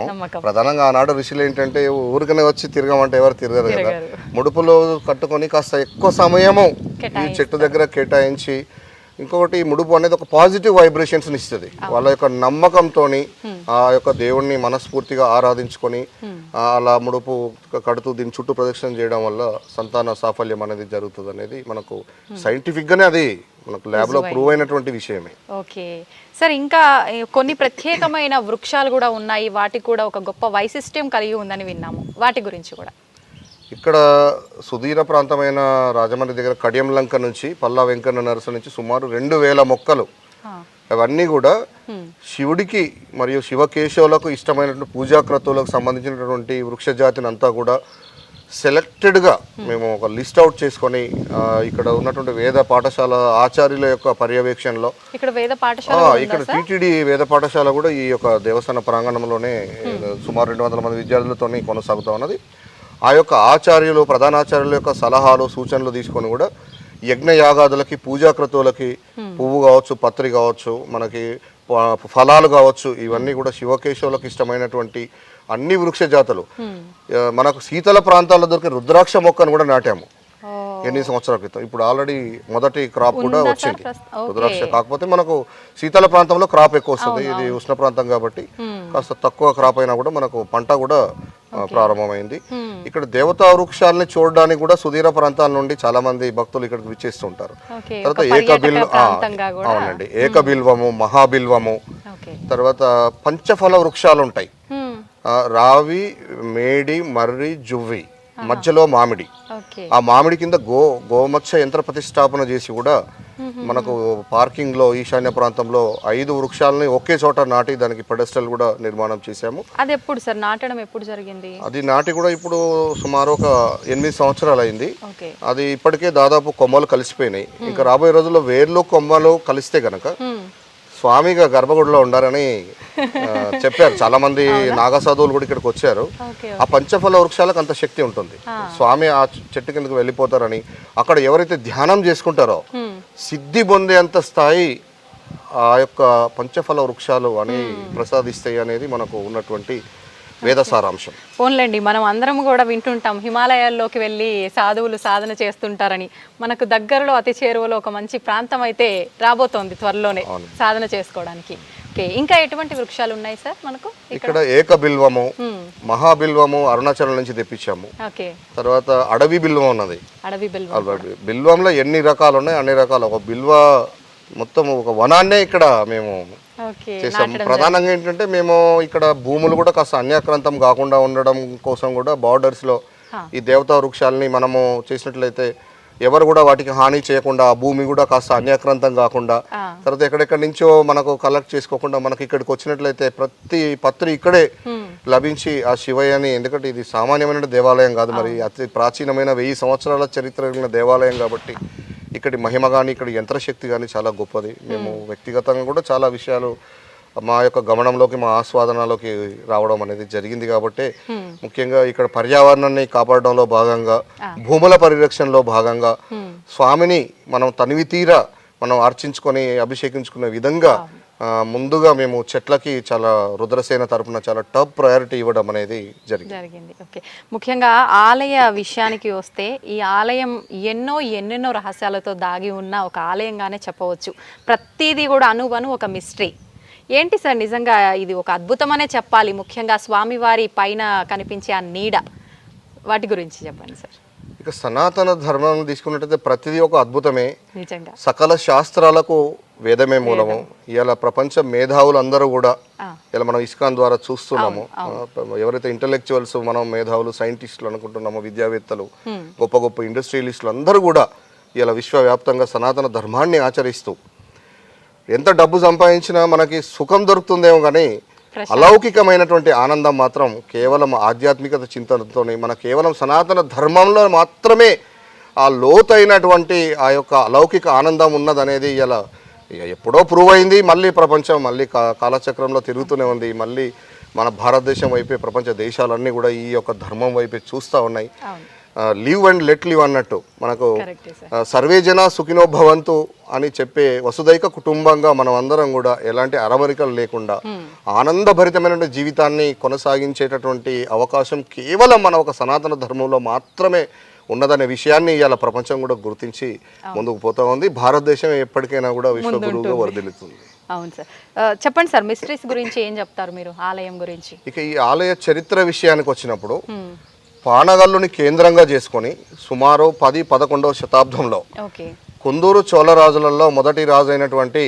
ప్రధానంగా ఆనాడు ఋషులు ఏంటంటే ఊరికనే వచ్చి తిరగమంటే ఎవరు తిరగరు కదా. ముడుపులు కట్టుకొని కాస్త ఎక్కువ సమయము ఈ చెట్టు దగ్గర కేటాయించి, ఇంకొకటి ముడుపు అనేది ఒక పాజిటివ్ వైబ్రేషన్స్ ఇస్తుంది. వాళ్ళ యొక్క నమ్మకంతో ఆ యొక్క దేవుణ్ణి మనస్ఫూర్తిగా ఆరాధించుకొని అలా ముడుపు కడుతూ దీని చుట్టూ ప్రదక్షిణ చేయడం వల్ల సంతాన సాఫల్యం అనేది జరుగుతుంది అనేది మనకు సైంటిఫిక్గానే అది మనకు ల్యాబ్లో ప్రూవ్ అయినటువంటి విషయమే. ఓకే సార్, ఇంకా కొన్ని ప్రత్యేకమైన వృక్షాలు కూడా ఉన్నాయి, వాటికి కూడా ఒక గొప్ప వైశిష్ట్యం కలిగి ఉందని విన్నాము. వాటి గురించి కూడా ఇక్కడ సుదీర ప్రాంతమైన రాజమండ్రి దగ్గర కడియం లంక నుంచి పల్లా వెంకన్న నరస నుంచి సుమారు 2000 మొక్కలు, అవన్నీ కూడా శివుడికి మరియు శివకేశవులకు ఇష్టమైనటువంటి పూజాక్రతువులకు సంబంధించినటువంటి వృక్ష జాతిని అంతా కూడా సెలెక్టెడ్గా మేము ఒక లిస్ట్ అవుట్ చేసుకొని ఇక్కడ ఉన్నటువంటి వేద పాఠశాల ఆచార్యుల యొక్క పర్యవేక్షణలో ఇక్కడ టీటీడీ వేద పాఠశాల కూడా ఈ యొక్క దేవస్థాన ప్రాంగణంలోనే సుమారు 200 మంది విద్యార్థులతో కొనసాగుతూ ఉన్నది. ఆ యొక్క ఆచార్యులు ప్రధానాచార్యుల యొక్క సలహాలు సూచనలు తీసుకొని కూడా యజ్ఞయాగాదులకి పూజాక్రతువులకి పువ్వు కావచ్చు, పత్రి కావచ్చు, మనకి ఫలాలు కావచ్చు, ఇవన్నీ కూడా శివకేశవులకు ఇష్టమైనటువంటి అన్ని వృక్ష జాతులు. మనకు శీతల ప్రాంతాల్లో దొరికే రుద్రాక్ష మొక్కను కూడా నాటాము. ఎన్ని సంవత్సరాల క్రితం. ఇప్పుడు ఆల్రెడీ మొదటి క్రాప్ కూడా ఉందా వచ్చింది సార్ రుద్రాక్ష. కాకపోతే మనకు శీతల ప్రాంతంలో క్రాప్ ఎక్కువ వస్తుంది, ఇది ఉష్ణ ప్రాంతం కాబట్టి కాస్త తక్కువ క్రాప్ అయినా కూడా మనకు పంట కూడా ప్రారంభమైంది. ఇక్కడ దేవతా వృక్షాలని చూడడానికి కూడా సుదూర ప్రాంతాల నుండి చాలా మంది భక్తులు ఇక్కడికి విచ్చేస్తుంటారు. తర్వాత అవునండి, ఏకబిల్వము, మహాబిల్వము, తర్వాత పంచఫల వృక్షాలు ఉంటాయి. రావి, మేడి, మర్రి, జువ్వి, మధ్యలో మామిడి. ఆ మామిడి కింద గోమత్స్య యంత్ర ప్రతిష్టాపన చేసి కూడా మనకు పార్కింగ్ లో ఈశాన్య ప్రాంతంలో 5 వృక్షాలని ఒకే చోట నాటి దానికి పెడెస్టల్ కూడా నిర్మాణం చేశాము. అది ఎప్పుడు సార్ నాటడం ఎప్పుడు జరిగింది? అది నాటి కూడా ఇప్పుడు సుమారు ఒక 8 సంవత్సరాలు అయింది. అది ఇప్పటికే దాదాపు కొమ్మలు కలిసిపోయినాయి. ఇంకా రాబోయే రోజుల్లో వేర్లు కొమ్మలు కలిస్తే గనక స్వామిగా గర్భగుడిలో ఉండారని చెప్పారు. చాలా మంది నాగసాధువులు కూడా ఇక్కడికి వచ్చారు. ఆ పంచఫల వృక్షాలకు అంత శక్తి ఉంటుంది. స్వామి ఆ చెట్టు కిందకు వెళ్ళిపోతారని, అక్కడ ఎవరైతే ధ్యానం చేసుకుంటారో సిద్ధి పొందేంత స్థాయి ఆ యొక్క పంచఫల వృక్షాలు అని ప్రసాదిస్తాయి అనేది మనకు ఉన్నటువంటి వేద సారాంశం. పోన్లేండి, మనం అందరం కూడా వింటుంటాం హిమాలయాల్లోకి వెళ్ళి సాధువులు సాధన చేస్తుంటారని. మనకు దగ్గరలో అతి చేరువలో ఒక మంచి ప్రాంతం అయితే రాబోతోంది త్వరలోనే సాధన చేసుకోవడానికి. ఇంకా ఎటువంటి వృక్షాలు ఉన్నాయి సార్ మనకు ఇక్కడ? ఏకబిల్వము, మహాబిల్వము అరుణాచలం నుంచి తెప్పించాము. తర్వాత అడవి బిల్వం ఉన్నది. బిల్వంలో ఎన్ని రకాలు ఉన్నాయి, అన్ని రకాలు. ఒక బిల్వ మొత్తం ఒక వనాన్నే ఇక్కడ మేము చేసాము. ప్రధానంగా ఏంటంటే మేము ఇక్కడ భూములు కూడా కాస్త అన్యాక్రాంతం కాకుండా ఉండడం కోసం కూడా బార్డర్స్ లో ఈ దేవతా వృక్షాలని మనము చేసినట్లయితే ఎవరు కూడా వాటికి హాని చేయకుండా, ఆ భూమి కూడా కాస్త అన్యాక్రాంతం కాకుండా, తర్వాత ఎక్కడెక్కడి నుంచో మనకు కలెక్ట్ చేసుకోకుండా మనకి ఇక్కడికి వచ్చినట్లయితే ప్రతి పత్రి ఇక్కడే లభించి ఆ శివయ్యని, ఎందుకంటే ఇది సామాన్యమైన దేవాలయం కాదు, మరి అతి ప్రాచీనమైన 1000 సంవత్సరాల చరిత్ర కలిగిన దేవాలయం కాబట్టి ఇక్కడి మహిమ కానీ ఇక్కడి యంత్రశక్తి కానీ చాలా గొప్పది. మేము వ్యక్తిగతంగా కూడా చాలా విషయాలు మా యొక్క గమనంలోకి, మా ఆస్వాదనలోకి రావడం అనేది జరిగింది. కాబట్టి ముఖ్యంగా ఇక్కడ పర్యావరణాన్ని కాపాడడంలో భాగంగా, భూముల పరిరక్షణలో భాగంగా స్వామిని మనం తనివి తీరా మనం అర్చించుకొని అభిషేకించుకునే విధంగా ముందుగా మేము చెట్లకి చాలా రుద్రసేన తరపున చాలా టాప్ ప్రయారిటీ ఇవ్వడం అనేది జరిగింది. ఓకే, ముఖ్యంగా ఆలయ విషయానికి వస్తే ఈ ఆలయం ఎన్నెన్నో రహస్యాలతో దాగి ఉన్న ఒక ఆలయంగానే చెప్పవచ్చు. ప్రతిదీ కూడా అనువను ఒక మిస్టరీ. ఏంటి సార్ నిజంగా ఇది ఒక అద్భుతమనే చెప్పాలి. ముఖ్యంగా స్వామివారి పైన కనిపించే ఆ నీడ, వాటి గురించి చెప్పండి సార్. ఇక సనాతన ధర్మం తీసుకున్నట్టయితే ప్రతిదీ ఒక అద్భుతమే. నిజంగా సకల శాస్త్రాలకు వేదమే మూలము. ఇలా ప్రపంచ మేధావులు అందరూ కూడా ఇలా మనం ఇస్కాన్ ద్వారా చూస్తున్నాము. ఎవరైతే ఇంటలెక్చువల్స్ మనం మేధావులు, సైంటిస్టులు అనుకుంటున్నామో, విద్యావేత్తలు, గొప్ప గొప్ప ఇండస్ట్రియలిస్టులు అందరూ కూడా ఇలా విశ్వవ్యాప్తంగా సనాతన ధర్మాన్ని ఆచరిస్తూ ఎంత డబ్బు సంపాదించినా మనకి సుఖం దొరుకుతుందేమో కానీ అలౌకికమైనటువంటి ఆనందం మాత్రం కేవలం ఆధ్యాత్మికత చింతనతోనే, మన కేవలం సనాతన ధర్మంలో మాత్రమే ఆ లోతైనటువంటి ఆ యొక్క అలౌకిక ఆనందం ఉన్నదనేది ఇలా ఎప్పుడో ప్రూవ్ అయింది. మళ్ళీ ప్రపంచం మళ్ళీ కాలచక్రంలో తిరుగుతూనే ఉంది. మళ్ళీ మన భారతదేశం వైపే ప్రపంచ దేశాలన్నీ కూడా ఈ యొక్క ధర్మం వైపే చూస్తూ ఉన్నాయి. లివ్ అండ్ లెట్ లివ్ అన్నట్టు మనకు సర్వే జన సుఖినో భవంతు అని చెప్పే వసుదైక కుటుంబంగా మనం అందరం కూడా ఎలాంటి అరమరికలు లేకుండా ఆనందభరితమైన జీవితాన్ని కొనసాగించేటటువంటి అవకాశం కేవలం మన ఒక సనాతన ధర్మంలో మాత్రమే ఉన్నదనే విషయాన్ని ఇవాళ ప్రపంచం కూడా గుర్తించి ముందుకు పోతా ఉంది. భారతదేశం ఎప్పటికైనా కూడా విశ్వగురువుగా వర్ధిల్లుతుంది. అవును సార్, చెప్పండి సార్, మిస్టరీస్ గురించి ఏం చెప్తారు మీరు, ఆలయం గురించి? ఇక ఈ ఆలయ చరిత్ర విషయానికి వచ్చినప్పుడు పానగల్లుని కేంద్రంగా చేసుకొని సుమారు 10-11వ శతాబ్దంలో కుందూరు చోళరాజులలో మొదటి రాజు అయినటువంటి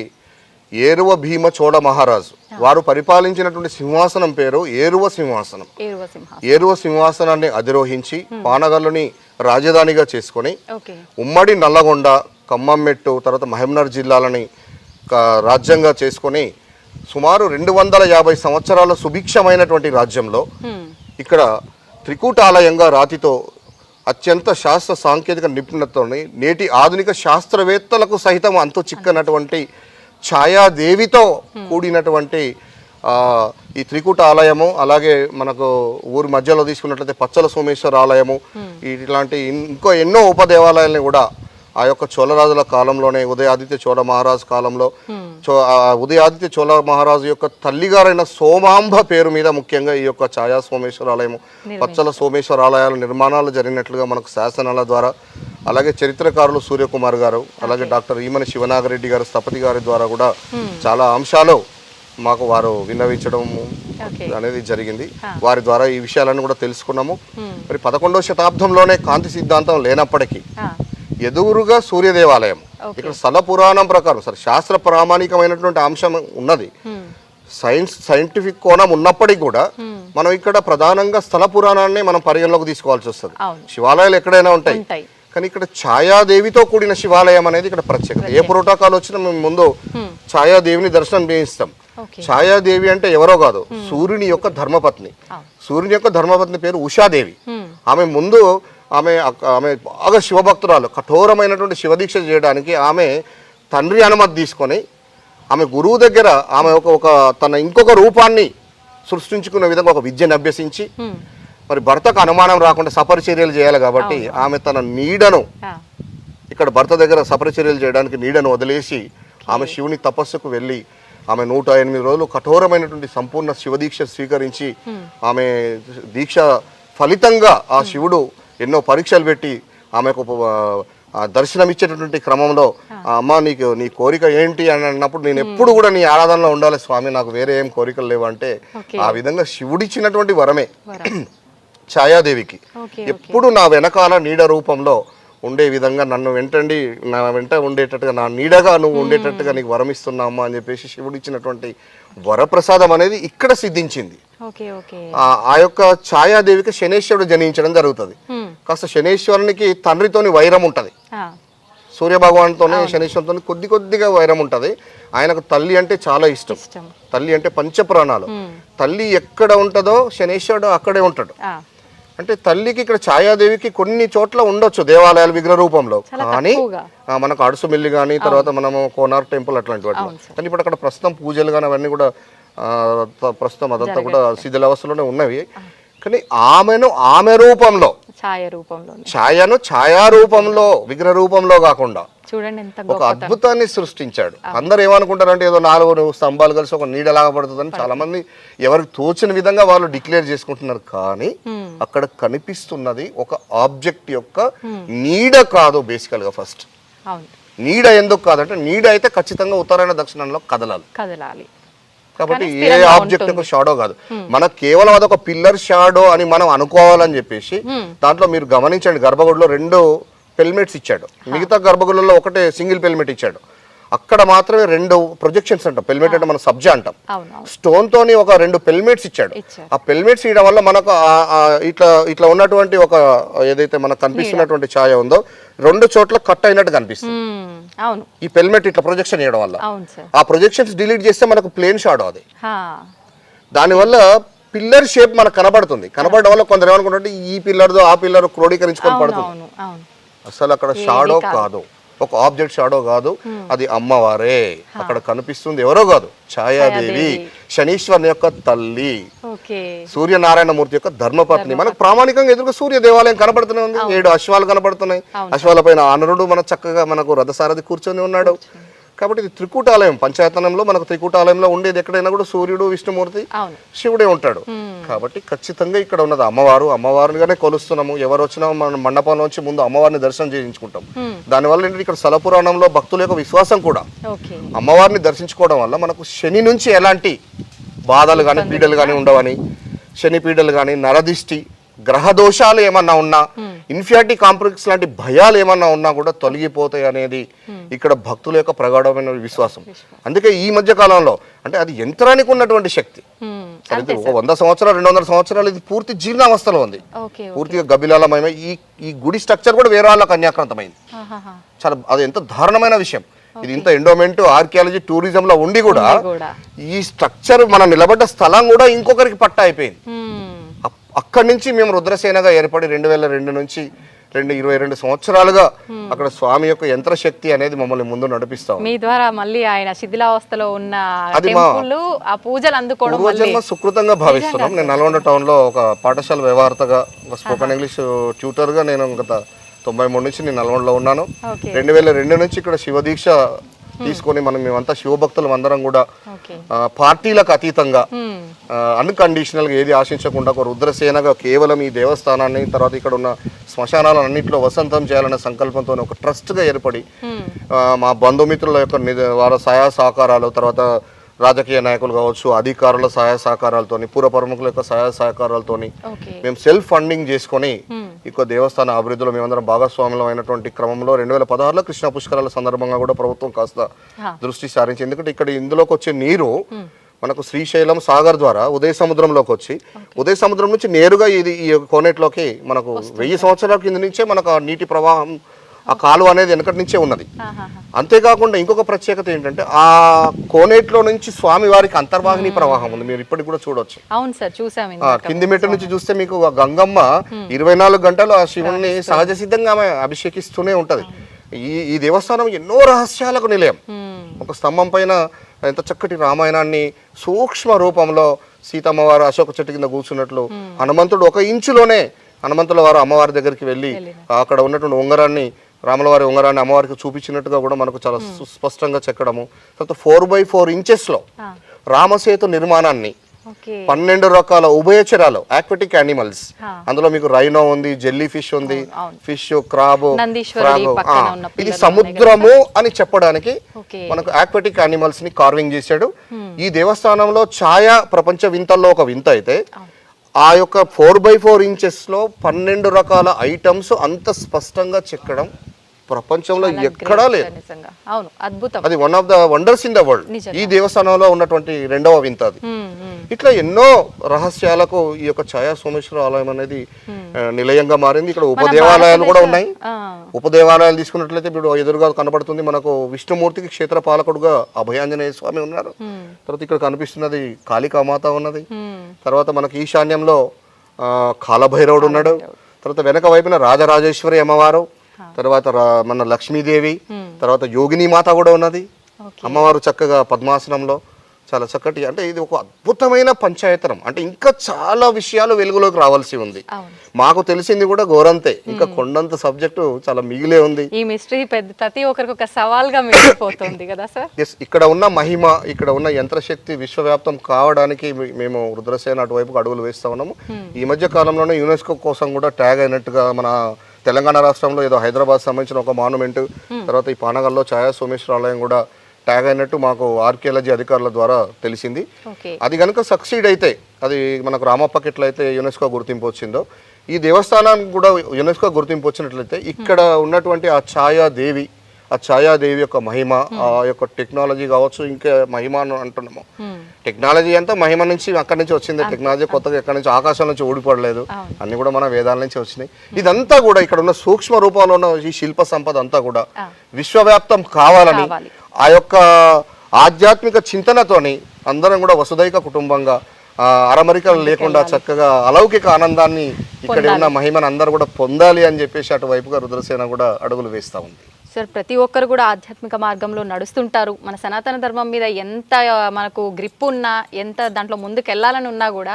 ఏరువ భీమ చోళ మహారాజు వారు పరిపాలించినటువంటి సింహాసనం పేరు ఏరువ సింహాసనం. ఏరువ సింహాసనాన్ని అధిరోహించి పానగల్లుని రాజధానిగా చేసుకొని ఉమ్మడి నల్లగొండ, ఖమ్మంమెట్టు, తర్వాత మహబూబ్నగర్ జిల్లాలని రాజ్యంగా చేసుకొని సుమారు 250 సంవత్సరాల సుభిక్షమైనటువంటి రాజ్యంలో ఇక్కడ త్రికూటాలయంగా రాతితో అత్యంత శాస్త్ర సాంకేతిక నిపుణతతోని నేటి ఆధునిక శాస్త్రవేత్తలకు సహితం అంతు చిక్కనటువంటి ఛాయాదేవితో కూడినటువంటి ఈ త్రికూట ఆలయము, అలాగే మనకు ఊరి మధ్యలో తీసుకున్నట్లయితే పచ్చల సోమేశ్వర ఆలయము, ఇట్లాంటి ఇంకో ఎన్నో ఉపదేవాలయాలని కూడా ఆ యొక్క చోళరాజుల కాలంలోనే ఉదయాదిత్య చోళ మహారాజు కాలంలో ఉదయాదిత్య చోళ మహారాజు యొక్క తల్లిగారైన సోమాంబ పేరు మీద ముఖ్యంగా ఈ యొక్క ఛాయా సోమేశ్వర ఆలయము, పచ్చల సోమేశ్వర ఆలయాల నిర్మాణాలు జరిగినట్లుగా మనకు శాసనాల ద్వారా అలాగే చరిత్రకారులు సూర్యకుమార్ గారు, అలాగే డాక్టర్ ఈమని శివనాగరెడ్డి గారు స్థపతి గారి ద్వారా కూడా చాలా అంశాలు మాకు వారు విన్నవించడం అనేది జరిగింది. వారి ద్వారా ఈ విషయాలను కూడా తెలుసుకున్నాము. మరి 11వ శతాబ్దంలోనే కాంతి సిద్ధాంతం లేనప్పటికీ ఎదురుగా సూర్య దేవాలయం ఇక్కడ స్థల పురాణం ప్రకారం సరే శాస్త్ర ప్రామాణికమైనటువంటి అంశం ఉన్నది, సైంటిఫిక్ కోణం ఉన్నప్పటికీ కూడా మనం ఇక్కడ ప్రధానంగా స్థల పురాణాన్ని మనం పరిగణలోకి తీసుకోవాల్సి వస్తుంది. శివాలయాలు ఎక్కడైనా ఉంటాయి, కానీ ఇక్కడ ఛాయాదేవితో కూడిన శివాలయం అనేది ఇక్కడ ప్రత్యేకత. ఏ ప్రోటోకాల్ వచ్చినా మేము ముందు ఛాయాదేవిని దర్శనం చేయిస్తాం. ఛాయాదేవి అంటే ఎవరో కాదు, సూర్యుని యొక్క ధర్మపత్ని. సూర్యుని యొక్క ధర్మపత్ని పేరు ఉషాదేవి. ఆమె ముందు ఆమె బాగా శివభక్తురాలు, కఠోరమైనటువంటి శివదీక్ష చేయడానికి ఆమె తండ్రి అనుమతి తీసుకొని ఆమె గురువు దగ్గర ఆమె ఒక తన ఇంకొక రూపాన్ని సృష్టించుకునే విధంగా ఒక విద్యను అభ్యసించి మరి భర్తకు అనుమానం రాకుండా సపరిచర్యలు చేయాలి కాబట్టి ఆమె తన నీడను ఇక్కడ భర్త దగ్గర సపరిచర్యలు చేయడానికి నీడను వదిలేసి ఆమె శివుని తపస్సుకు వెళ్ళి ఆమె 108 రోజులు కఠోరమైనటువంటి సంపూర్ణ శివదీక్ష స్వీకరించి ఆమె దీక్ష ఫలితంగా ఆ శివుడు ఎన్నో పరీక్షలు పెట్టి ఆమెకు దర్శనం ఇచ్చేటటువంటి క్రమంలో అమ్మ నీ కోరిక ఏంటి అని అన్నప్పుడు నేను ఎప్పుడు కూడా నీ ఆరాధనలో ఉండాలి స్వామి, నాకు వేరే ఏం కోరికలు లేవు అంటే ఆ విధంగా శివుడిచ్చినటువంటి వరమే ఛాయాదేవికి ఎప్పుడు నా వెనకాల నీడ రూపంలో ఉండే విధంగా నన్ను నా వెంట ఉండేటట్టుగా నా నీడగా నువ్వు ఉండేటట్టుగా నీకు వరం ఇస్తున్నామా అని చెప్పేసి శివుడు ఇచ్చినటువంటి వరప్రసాదం అనేది ఇక్కడ సిద్ధించింది. ఆ యొక్క ఛాయాదేవికి శనేశ్వరుడు జనించడం జరుగుతుంది. కాస్త శనేశ్వరునికి తండ్రితోని వైరం ఉంటది, సూర్య భగవాన్తోనే శనేశ్వరుతో కొద్దిగా వైరం ఉంటది. ఆయనకు తల్లి అంటే చాలా ఇష్టం. తల్లి అంటే పంచప్రాణాలు. తల్లి ఎక్కడ ఉంటుందో శనేశ్వరుడు అక్కడే ఉంటాడు. అంటే తల్లికి ఇక్కడ ఛాయాదేవికి కొన్ని చోట్ల ఉండొచ్చు దేవాలయాలు విగ్రహ రూపంలో, కానీ మనకు అడుసుమిల్లి కానీ తర్వాత మనము కోనార్ టెంపుల్ అట్లాంటి వాటి, కానీ ఇప్పుడు అక్కడ ప్రస్తుతం పూజలు కానీ అవన్నీ కూడా ప్రస్తుతం అదంతా కూడా శిథిలావస్థలోనే ఉన్నవి. కానీ ఆమె రూపంలో ఛాయారూపంలో విగ్రహ రూపంలో కాకుండా ఒక అద్భుతాన్ని సృష్టించాడు. అందరు ఏమనుకుంటారంటే ఏదో 4 స్తంభాలు కలిసి ఒక నీడలాగా పడుతుందని చాలా మంది ఎవరికి తోచిన విధంగా వాళ్ళు డిక్లేర్ చేసుకుంటున్నారు. కానీ అక్కడ కనిపిస్తున్నది ఒక ఆబ్జెక్ట్ యొక్క నీడ కాదు. బేసికల్ గా ఫస్ట్ నీడ ఎందుకు కాదంటే నీడ అయితే ఖచ్చితంగా ఉత్తరాయణ దక్షిణంలో కదలాలి. కాబట్టి ఏ ఆబ్జెక్ట్ యొక్క షాడో కాదు, మనకు కేవలం అదొక పిల్లర్ షాడో అని మనం అనుకోవాలని చెప్పేసి దాంట్లో మీరు గమనించండి, గర్భగుడిలో 2 పెల్మెట్స్ ఇచ్చాడు, మిగతా గర్భగుడిలో ఒకటే సింగిల్ పెల్మెట్ ఇచ్చాడు. అక్కడ మాత్రమే 2 ప్రొజెక్షన్స్ అంటాం. పెల్మెట్ అంటే మనం సబ్జా అంటాం. స్టోన్ తోని ఒక 2 పెల్మెట్స్ ఇచ్చాడు. ఆ పెల్మెట్స్ ఇవ్వడం వల్ల మనకు ఇట్లా ఉన్నటువంటి ఒక ఏదైతే మనకు కనిపిస్తున్నటువంటి ఛాయ ఉందో 2 చోట్ల కట్ అయినట్టు కనిపిస్తుంది. ఈ పెల్మెట్ ఇట్లా ప్రొజెక్షన్ ఇవ్వడం వల్ల ఆ ప్రొజెక్షన్స్ డిలీట్ చేస్తే మనకు ప్లేన్ షాడో అది. దానివల్ల పిల్లర్ షేప్ మనకు కనబడడం వల్ల కొందరు ఏమనుకుంటే ఈ పిల్లర్దో ఆ పిల్లర్ క్రోడీకరించుకొని పడుతుంది. అసలు అక్కడ షాడో కాదు, ఒక ఆబ్జెక్ట్ షాడో కాదు, అది అమ్మవారే. అక్కడ కనిపిస్తుంది ఎవరో కాదు, ఛాయాదేవి, శనీశ్వరుని యొక్క తల్లి, సూర్యనారాయణమూర్తి యొక్క ధర్మపత్ని. మనకు ప్రామాణికంగా ఎదురుగా సూర్య దేవాలయం కనబడుతూనే ఉంది. 7 అశ్వాలు కనబడుతున్నాయి. అశ్వాల పైన ఆనరుడు మన చక్కగా మనకు రథసారథి కూర్చొని ఉన్నాడు. కాబట్టి ఇది త్రికూటాలయం. పంచాయతనంలో మనకు త్రికూటాలయంలో ఉండేది ఎక్కడైనా కూడా సూర్యుడు, విష్ణుమూర్తి, శివుడే ఉంటాడు. కాబట్టి ఖచ్చితంగా ఇక్కడ ఉన్నది అమ్మవారిగానే కొలుస్తున్నాము. ఎవరు వచ్చినా మన మండపంలో నుంచి ముందు అమ్మవారిని దర్శనం చేయించుకుంటాం. దానివల్ల ఏంటంటే ఇక్కడ స్థల పురాణంలో భక్తుల యొక్క విశ్వాసం కూడా అమ్మవారిని దర్శించుకోవడం వల్ల మనకు శని నుంచి ఎలాంటి బాధలు కానీ పీడలు కానీ ఉండవని, శని పీడలు కానీ, నరదిష్టి, గ్రహ దోషాలు ఏమన్నా ఉన్నా, ఇన్ఫియారిటీ కాంప్లెక్స్ లాంటి భయాలు ఏమన్నా ఉన్నా కూడా తొలగిపోతాయి అనేది ఇక్కడ భక్తుల యొక్క ప్రగాఢమైన విశ్వాసం. అందుకే ఈ మధ్య కాలంలో అంటే అది యంత్రానికి ఉన్నటువంటి శక్తి. 100 సంవత్సరాలు 200 సంవత్సరాలు ఇది పూర్తి జీర్ణావస్థలో ఉంది, పూర్తిగా గబిలాలమయమై ఈ గుడి స్ట్రక్చర్ కూడా వేరే వాళ్ళకి అన్యాక్రాంతమైంది. చాలా అది ఎంత దారుణమైన విషయం. ఇది ఇంత ఎండోమెంట్, ఆర్కియాలజీ, టూరిజం లో ఉండి కూడా ఈ స్ట్రక్చర్ మనం నిలబడ్డ స్థలం కూడా ఇంకొకరికి పట్టా అయిపోయింది. అక్కడి నుంచి మేము రుద్రసేనగా ఏర్పడి 2002 నుంచి 22 సంవత్సరాలుగా అక్కడ స్వామి యొక్క యంత్రశక్తి అనేది మమ్మల్ని ముందు నడిపిస్తాం. మీ ద్వారా మళ్ళీ ఆయన శిథిలావస్థలో ఉన్న టెంపుల్ ఆ పూజలు అందుకోవడం పూర్వజన్మ సుకృతంగా భావిస్తున్నాం. నేను నల్గొండ టౌన్ లో ఒక పాఠశాల వ్యవహారతగా, ఒక స్పోకెన్ ఇంగ్లీష్ ట్యూటర్ గా నేను గత 93 నుంచి నేను నల్గొండలో ఉన్నాను. 2002 నుంచి ఇక్కడ శివదీక్ష తీసుకొని మేమంతా శివభక్తులు అందరం కూడా పార్టీలకు అతీతంగా అన్కండిషనల్ గా ఏది ఆశించకుండా ఒక రుద్రసేనగా కేవలం ఈ దేవస్థానాన్ని, తర్వాత ఇక్కడ ఉన్న శ్మశానాలన్నింటిలో వసంతం చేయాలనే సంకల్పంతో ఒక ట్రస్ట్గా ఏర్పడి మా బంధుమిత్రుల యొక్క వారి సహాయ సహకారాలు, తర్వాత రాజకీయ నాయకులు కావచ్చు, అధికారుల సహాయ సహకారాలతోని, పూర్వ ప్రముఖుల యొక్క సహాయ సహకారాలతోని మేము సెల్ఫ్ ఫండింగ్ చేసుకొని ఈ దేవస్థాన అభివృద్ధిలో మేమందరం భాగస్వాములం అయినటువంటి క్రమంలో 2016లో కృష్ణా పుష్కరాల సందర్భంగా కూడా ప్రభుత్వం కాస్త దృష్టి సారించింది. ఎందుకంటే ఇక్కడ ఇందులోకి వచ్చే నీరు మనకు శ్రీశైలం సాగర్ ద్వారా ఉదయ సముద్రంలోకి వచ్చి ఉదయ సముద్రం నుంచి నేరుగా ఈ కోనేట్లోకి మనకు 1000 సంవత్సరాల కింద నుంచే మనకు ఆ నీటి ప్రవాహం, ఆ కాలువ అనేది వెనకటి నుంచే ఉన్నది. అంతేకాకుండా ఇంకొక ప్రత్యేకత ఏంటంటే ఆ కోనేట్లో నుంచి స్వామి వారికి అంతర్వాహిని ప్రవాహం ఉంది, మీరు ఇప్పటికి కూడా చూడొచ్చు. అవును సార్, చూసాము. కింది మెట్టు నుంచి చూస్తే మీకు ఆ గంగమ్మ 24 గంటలు ఆ శివుణ్ణి సహజ సిద్ధంగా ఆమె అభిషేకిస్తూనే ఉంటది. ఈ దేవస్థానం ఎన్నో రహస్యాలకు నిలయం. ఒక స్తంభం పైన ఎంత చక్కటి రామాయణాన్ని సూక్ష్మ రూపంలో సీతమ్మవారు అశోక చెట్టు కింద కూర్చున్నట్లు, హనుమంతుడు 1 ఇంచులోనే హనుమంతుల వారు అమ్మవారి దగ్గరికి వెళ్ళి అక్కడ ఉన్నటువంటి ఉంగరాన్ని, రాములవారి ఉంగరాన్ని అమ్మవారికి చూపించినట్టుగా కూడా మనకు చాలా సుస్పష్టంగా చెక్కడము. తర్వాత 4x4 ఇంచెస్లో రామసేతు నిర్మాణాన్ని, 12 రకాల ఉభయచరాలు ఆక్వాటిక్ యానిమల్స్, అందులో మీకు రైనో ఉంది, జెల్లీ ఫిష్ ఉంది, ఫిష్, క్రాబ్, ఇది సముద్రము అని చెప్పడానికి మనకు ఆక్వాటిక్ యానిమల్స్ ని కార్వింగ్ చేశాడు. ఈ దేవస్థానంలో ఛాయా ప్రపంచ వింతల్లో ఒక వింత అయితే ఆ యొక్క 4x4 ఇంచెస్లో 12 రకాల ఐటమ్స్ అంత స్పష్టంగా చెక్కడం ప్రపంచంలో ఎక్కడా లేదు. అది one of the wonders in the world. ఈ దేవస్థానంలో ఉన్నటువంటి 2వ వింత అది. ఇట్లా ఎన్నో రహస్యాలకు ఈ యొక్క ఛాయా సోమేశ్వర ఆలయం అనేది నిలయంగా మారింది. ఇక్కడ ఉపదేవాలయాలు కూడా ఉన్నాయి. ఉపదేవాలయాలు తీసుకున్నట్లయితే ఇప్పుడు ఎదురుగా కనబడుతుంది మనకు విష్ణుమూర్తికి క్షేత్ర పాలకుడుగా అభయాంజనేయ స్వామి ఉన్నారు. తర్వాత ఇక్కడ కనిపిస్తున్నది కాళికామాత ఉన్నది. తర్వాత మనకి ఈశాన్యంలో కాలభైరవుడు ఉన్నాడు. తర్వాత వెనక వైపున రాజరాజేశ్వరి అమ్మవారు, తర్వాత మన లక్ష్మీదేవి, తర్వాత యోగిని మాత కూడా ఉన్నది. అమ్మవారు చక్కగా పద్మాసనంలో చాలా చక్కటి, అంటే ఇది ఒక అద్భుతమైన పంచాయతనం. అంటే ఇంకా చాలా విషయాలు వెలుగులోకి రావాల్సి ఉంది. మాకు తెలిసింది కూడా గోరంతే, ఇంకా కొండంత సబ్జెక్టు చాలా మిగిలే ఉంది. ఈ మిస్టరీ ప్రతి ఒక్కరికి ఒక సవాల్గా మిగిలిపోతుంది కదా సార్. ఇక్కడ ఉన్న మహిమ, ఇక్కడ ఉన్న యంత్రశక్తి విశ్వవ్యాప్తం కావడానికి మేము రుద్రసేన అటువైపుకు అడుగులు వేస్తా ఉన్నాము. ఈ మధ్య కాలంలోనే యునెస్కో కోసం కూడా ట్యాగ్ అయినట్టుగా మన తెలంగాణ రాష్ట్రంలో ఏదో హైదరాబాద్ సంబంధించిన ఒక మాన్యుమెంట్, తర్వాత ఈ పానగల్లో ఛాయా సోమేశ్వర ఆలయం కూడా ట్యాగ్ అయినట్టు మాకు ఆర్కియాలజీ అధికారుల ద్వారా తెలిసింది. అది కనుక సక్సీడ్ అయితే, అది మనకు రామప్పకి ఎట్లయితే యునెస్కో గుర్తింపు వచ్చిందో, ఈ దేవస్థానానికి కూడా యునెస్కో గుర్తింపు వచ్చినట్లయితే ఇక్కడ ఉన్నటువంటి ఆ ఛాయాదేవి యొక్క మహిమ, ఆ యొక్క టెక్నాలజీ కావచ్చు, ఇంకా మహిమ అని అంటున్నాము. టెక్నాలజీ అంతా మహిమ నుంచి అక్కడి నుంచి వచ్చింది. టెక్నాలజీ కొత్తగా ఎక్కడి నుంచి ఆకాశం నుంచి ఊడిపడలేదు, అన్ని కూడా మన వేదాల నుంచి వచ్చినాయి. ఇదంతా కూడా ఇక్కడ ఉన్న సూక్ష్మ రూపంలో ఉన్న ఈ శిల్ప సంపద అంతా కూడా విశ్వవ్యాప్తం కావాలని, ఆ యొక్క ఆధ్యాత్మిక చింతనతోని అందరం కూడా వసుదైక కుటుంబంగా అరమరికలు లేకుండా చక్కగా అలౌకిక ఆనందాన్ని ఇక్కడ ఉన్న మహిమను అందరూ కూడా పొందాలి అని చెప్పేసి అటువైపుగా రుద్రసేన కూడా అడుగులు వేస్తూ ఉంది. సార్, ప్రతి ఒక్కరు కూడా ఆధ్యాత్మిక మార్గంలో నడుస్తుంటారు. మన సనాతన ధర్మం మీద ఎంత మనకు గ్రిప్ ఉన్నా, ఎంత దాంట్లో ముందుకు వెళ్ళాలని ఉన్నా కూడా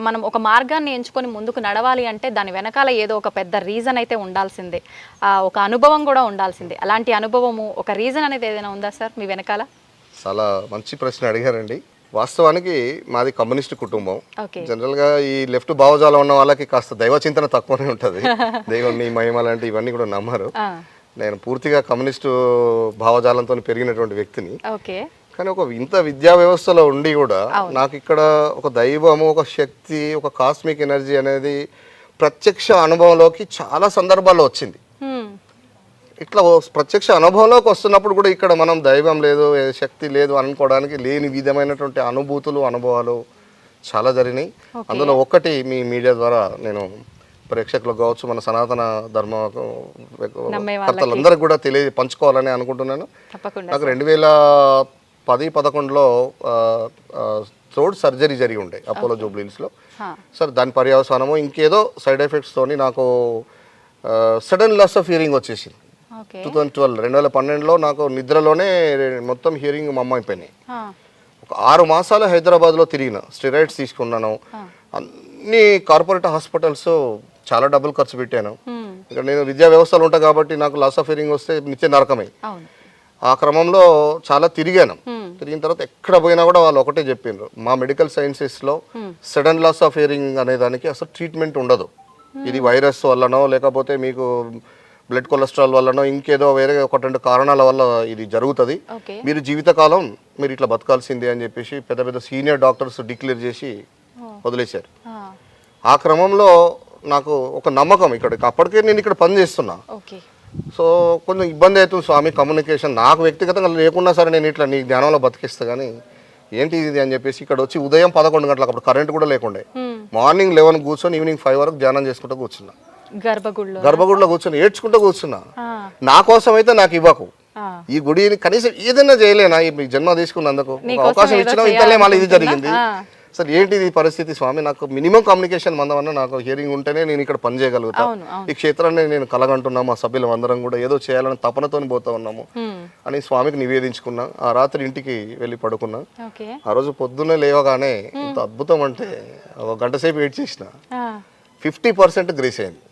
మనం ఒక మార్గాన్ని ఎంచుకొని ముందుకు నడవాలి అంటే దాని వెనకాల ఏదో ఒక పెద్ద రీజన్ అయితే ఉండాల్సిందే, ఒక అనుభవం కూడా ఉండాల్సిందే. అలాంటి అనుభవము, ఒక రీజన్ అనేది ఏదైనా ఉందా సార్ మీ వెనకాల? చాలా మంచి ప్రశ్న అడిగారండి. వాస్తవానికి మాది కమ్యూనిస్ట్ కుటుంబం. జనరల్గా ఈ లెఫ్ట్ భావజాలం ఉన్న వాళ్ళకి కాస్త దైవ చింతన తక్కువనే ఉంటుంది. దేవుణ్ణి, మహిమ లాంటి ఇవన్నీ కూడా నమ్మరు. నేను పూర్తిగా కమ్యూనిస్టు భావజాలంతో పెరిగినటువంటి వ్యక్తిని. కానీ ఒక ఇంత విద్యా వ్యవస్థలో ఉండి కూడా నాకు ఇక్కడ ఒక దైవము, ఒక శక్తి, ఒక కాస్మిక్ ఎనర్జీ అనేది ప్రత్యక్ష అనుభవంలోకి చాలా సందర్భాల్లో వచ్చింది. ఇట్లా ప్రత్యక్ష అనుభవంలోకి వస్తున్నప్పుడు కూడా ఇక్కడ మనం దైవం లేదు, శక్తి లేదు అనుకోవడానికి లేని విధమైనటువంటి అనుభూతులు, అనుభవాలు చాలా జరిగినాయి. అందులో ఒకటి మీ మీడియా ద్వారా నేను ప్రేక్షకులకు కావచ్చు, మన సనాతన ధర్మ కర్తలందరికీ కూడా పంచుకోవాలని అనుకుంటున్నాను. నాకు 2010-11లో థ్రోట్ సర్జరీ జరిగి ఉండే అపోలో జూబ్లీహిల్స్లో. సార్ దాని పర్యవసానము ఇంకేదో సైడ్ ఎఫెక్ట్స్ తోని నాకు సడన్ లాస్ ఆఫ్ హియరింగ్ వచ్చేసింది. 2012లో నాకు నిద్రలోనే మొత్తం హియరింగ్ అయిపోయినాయి. ఒక 6 మాసాలు హైదరాబాద్లో తిరిగిన, స్టెరాయిడ్స్ తీసుకున్నాను, అన్ని కార్పొరేట్ హాస్పిటల్స్ చాలా డబ్బులు ఖర్చు పెట్టాను. ఇక్కడ నేను విద్యా వ్యవస్థలో ఉంటాను కాబట్టి నాకు లాస్ ఆఫ్ హియరింగ్ వస్తే నిత్య నరకమే. ఆ క్రమంలో చాలా తిరిగాను. తిరిగిన తర్వాత ఎక్కడ పోయినా కూడా వాళ్ళు ఒకటే చెప్పిండ్రు, మా మెడికల్ సైన్సెస్లో సడన్ లాస్ ఆఫ్ హియరింగ్ అనే దానికి అసలు ట్రీట్మెంట్ ఉండదు. ఇది వైరస్ వల్లనో లేకపోతే మీకు బ్లడ్ కొలెస్ట్రాల్ వల్లనో ఇంకేదో వేరే ఒకటి రెండు కారణాల వల్ల ఇది జరుగుతుంది, ఓకే మీరు జీవితకాలం మీరు ఇట్లా బతకాల్సిందే అని చెప్పేసి పెద్ద పెద్ద సీనియర్ డాక్టర్స్ డిక్లేర్ చేసి వదిలేశారు. ఆ క్రమంలో నాకు ఒక నమ్మకం, ఇక్కడ అప్పటికే నేను ఇక్కడ పని చేస్తున్నా, ఓకే సో కొంచెం ఇబ్బంది అవుతుంది స్వామి కమ్యూనికేషన్, నాకు వ్యక్తిగతంగా లేకున్నా సరే నేను ఇట్లా నీ జ్ఞానంలో బతికిస్తా కానీ ఏంటి ఇది అని చెప్పేసి ఇక్కడ వచ్చి ఉదయం 11 గంటలకు, అప్పుడు కరెంట్ కూడా లేకుండే, మార్నింగ్ 11 కూర్చొని ఈవినింగ్ 5 వరకు ధ్యానం చేసుకుంటూ కూర్చున్నా, గర్భగుడిలో కూర్చొని ఏడ్చుకుంటూ కూర్చున్నా. నా కోసం అయితే నాకు ఇవ్వకు, ఈ గుడిని కనీసం ఏదైనా చేయలేనా, ఈ జన్మ తీసుకున్నందుకు ఒక అవకాశం ఇచ్చినా ఇంతలే మళ్ళీ ఇది జరిగింది, సార్ ఏంటిది పరిస్థితి స్వామి, నాకు మినిమం కమ్యూనికేషన్ మందమన్నా నాకు హియరింగ్ ఉంటేనే నేను ఇక్కడ పని చేయగలుగుతా, ఈ క్షేత్రాన్ని నేను కలగంటున్నాము, మా సభ్యులం అందరం కూడా ఏదో చేయాలని తపనతో పోతా ఉన్నాము అని స్వామికి నివేదించుకున్నా. ఆ రాత్రి ఇంటికి వెళ్ళి పడుకున్నా. ఆ రోజు పొద్దున్నే లేవగానే ఇంత అద్భుతం అంటే ఒక గంట సేపు వెయిట్ చేసిన, 50% గ్రేస్ అయింది.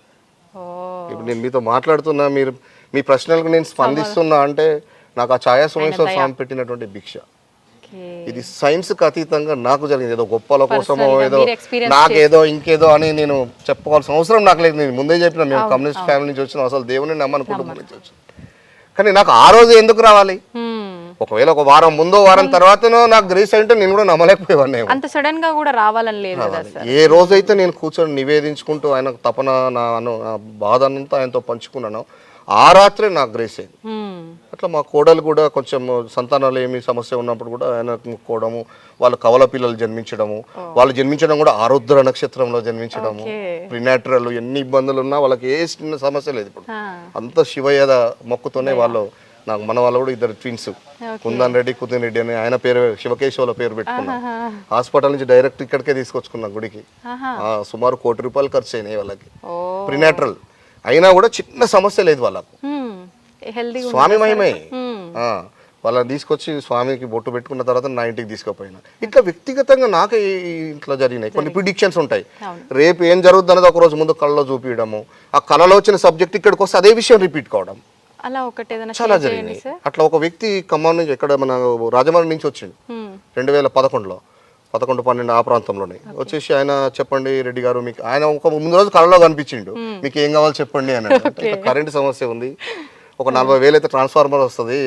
ఇప్పుడు నేను మీతో మాట్లాడుతున్నా, మీరు మీ ప్రశ్నలకు నేను స్పందిస్తున్నా అంటే నాకు ఆ ఛాయా సోమేశ్వర స్వామి పెట్టినటువంటి భిక్ష. ఇది సైన్స్ కి అతీతంగా నాకు జరిగింది, ఏదో గొప్పల కోసమో ఏదో నాకేదో ఇంకేదో అని నేను చెప్పుకోవాల్సిన అవసరం నాకు లేదు. నేను ముందే చెప్పిన, మేము కమ్యూనిస్ట్ ఫ్యామిలీ నుంచి వచ్చినాం, అసలు దేవుని నమ్మని కుటుంబం నుంచి వచ్చాం. కానీ నాకు ఆ రోజు ఎందుకు రావాలి, ఒకవేళ ఒక వారం ముందో వారం తర్వాతనో నాకు గ్రేస్ అంటే నేను కూడా నమ్మలేకపోయేవాడిని. అంత సడన్ గా కూడా రావాలని లేదు. ఏ రోజైతే నేను కూర్చొని నివేదించుకుంటూ ఆయన తపన నా బాధ అంతా ఆయనతో పంచుకున్నాను, ఆ రాత్రే నాకు గ్రేస్ అయింది. అట్లా మా కోడలు కూడా కొంచెం సంతానాలు ఏమి సమస్య ఉన్నప్పుడు కూడా ఆయన ముక్కోవడము, వాళ్ళ కవల పిల్లలు జన్మించడము, వాళ్ళు జన్మించడం కూడా ఆరుద్ర నక్షత్రంలో జన్మించడము, ప్రినాచురల్ ఎన్ని ఇబ్బందులు ఉన్నా వాళ్ళకి ఏ చిన్న సమస్య లేదు. ఇప్పుడు అంత శివయ్య మొక్కుతోనే వాళ్ళు, నాకు మన వాళ్ళు కూడా 2 ట్విన్స్, కుందన్ రెడ్డి కుతిన్ రెడ్డి అని, ఆయన పేరు శివకేశవుల పేరు పెట్టుకున్నా. హాస్పిటల్ నుంచి డైరెక్ట్ ఇక్కడికే తీసుకొచ్చుకున్నా గుడికి. సుమారు 1 కోటి రూపాయలు ఖర్చు అయినాయి వాళ్ళకి, ప్రినాచురల్ అయినా కూడా చిన్న సమస్య లేదు వాళ్ళకు. స్వామి మహిమే. వాళ్ళని తీసుకొచ్చి స్వామికి బొట్టు పెట్టుకున్న తర్వాత నా ఇంటికి తీసుకుపోయినా. ఇట్లా వ్యక్తిగతంగా నాకే ఇట్లా జరిగినాయి. కొన్ని ప్రిడిక్షన్స్ ఉంటాయి, రేపు ఏం జరుగుతుంది అనేది ఒక రోజు ముందు కళ్ళలో చూపించడము, ఆ కళలో వచ్చిన సబ్జెక్ట్ ఇక్కడికి వస్తే అదే విషయం రిపీట్ కావడం, చాలా జరిగినాయి. అట్లా ఒక వ్యక్తి ఖమ్మం నుంచి, ఎక్కడ మన రాజమండ్రి నుంచి వచ్చిండు 2011లో, 11-12 ఆ ప్రాంతంలోనే వచ్చేసి, ఆయన చెప్పండి రెడ్డి గారు మీకు, ఆయన ఒక ముందు రోజు కళలో కనిపించిండు, మీకు ఏం కావాలో చెప్పండి అని. కరెంట్ సమస్య ఉంది, ఒక 40,000 అయితే ట్రాన్స్ఫార్మర్ వస్తుంది,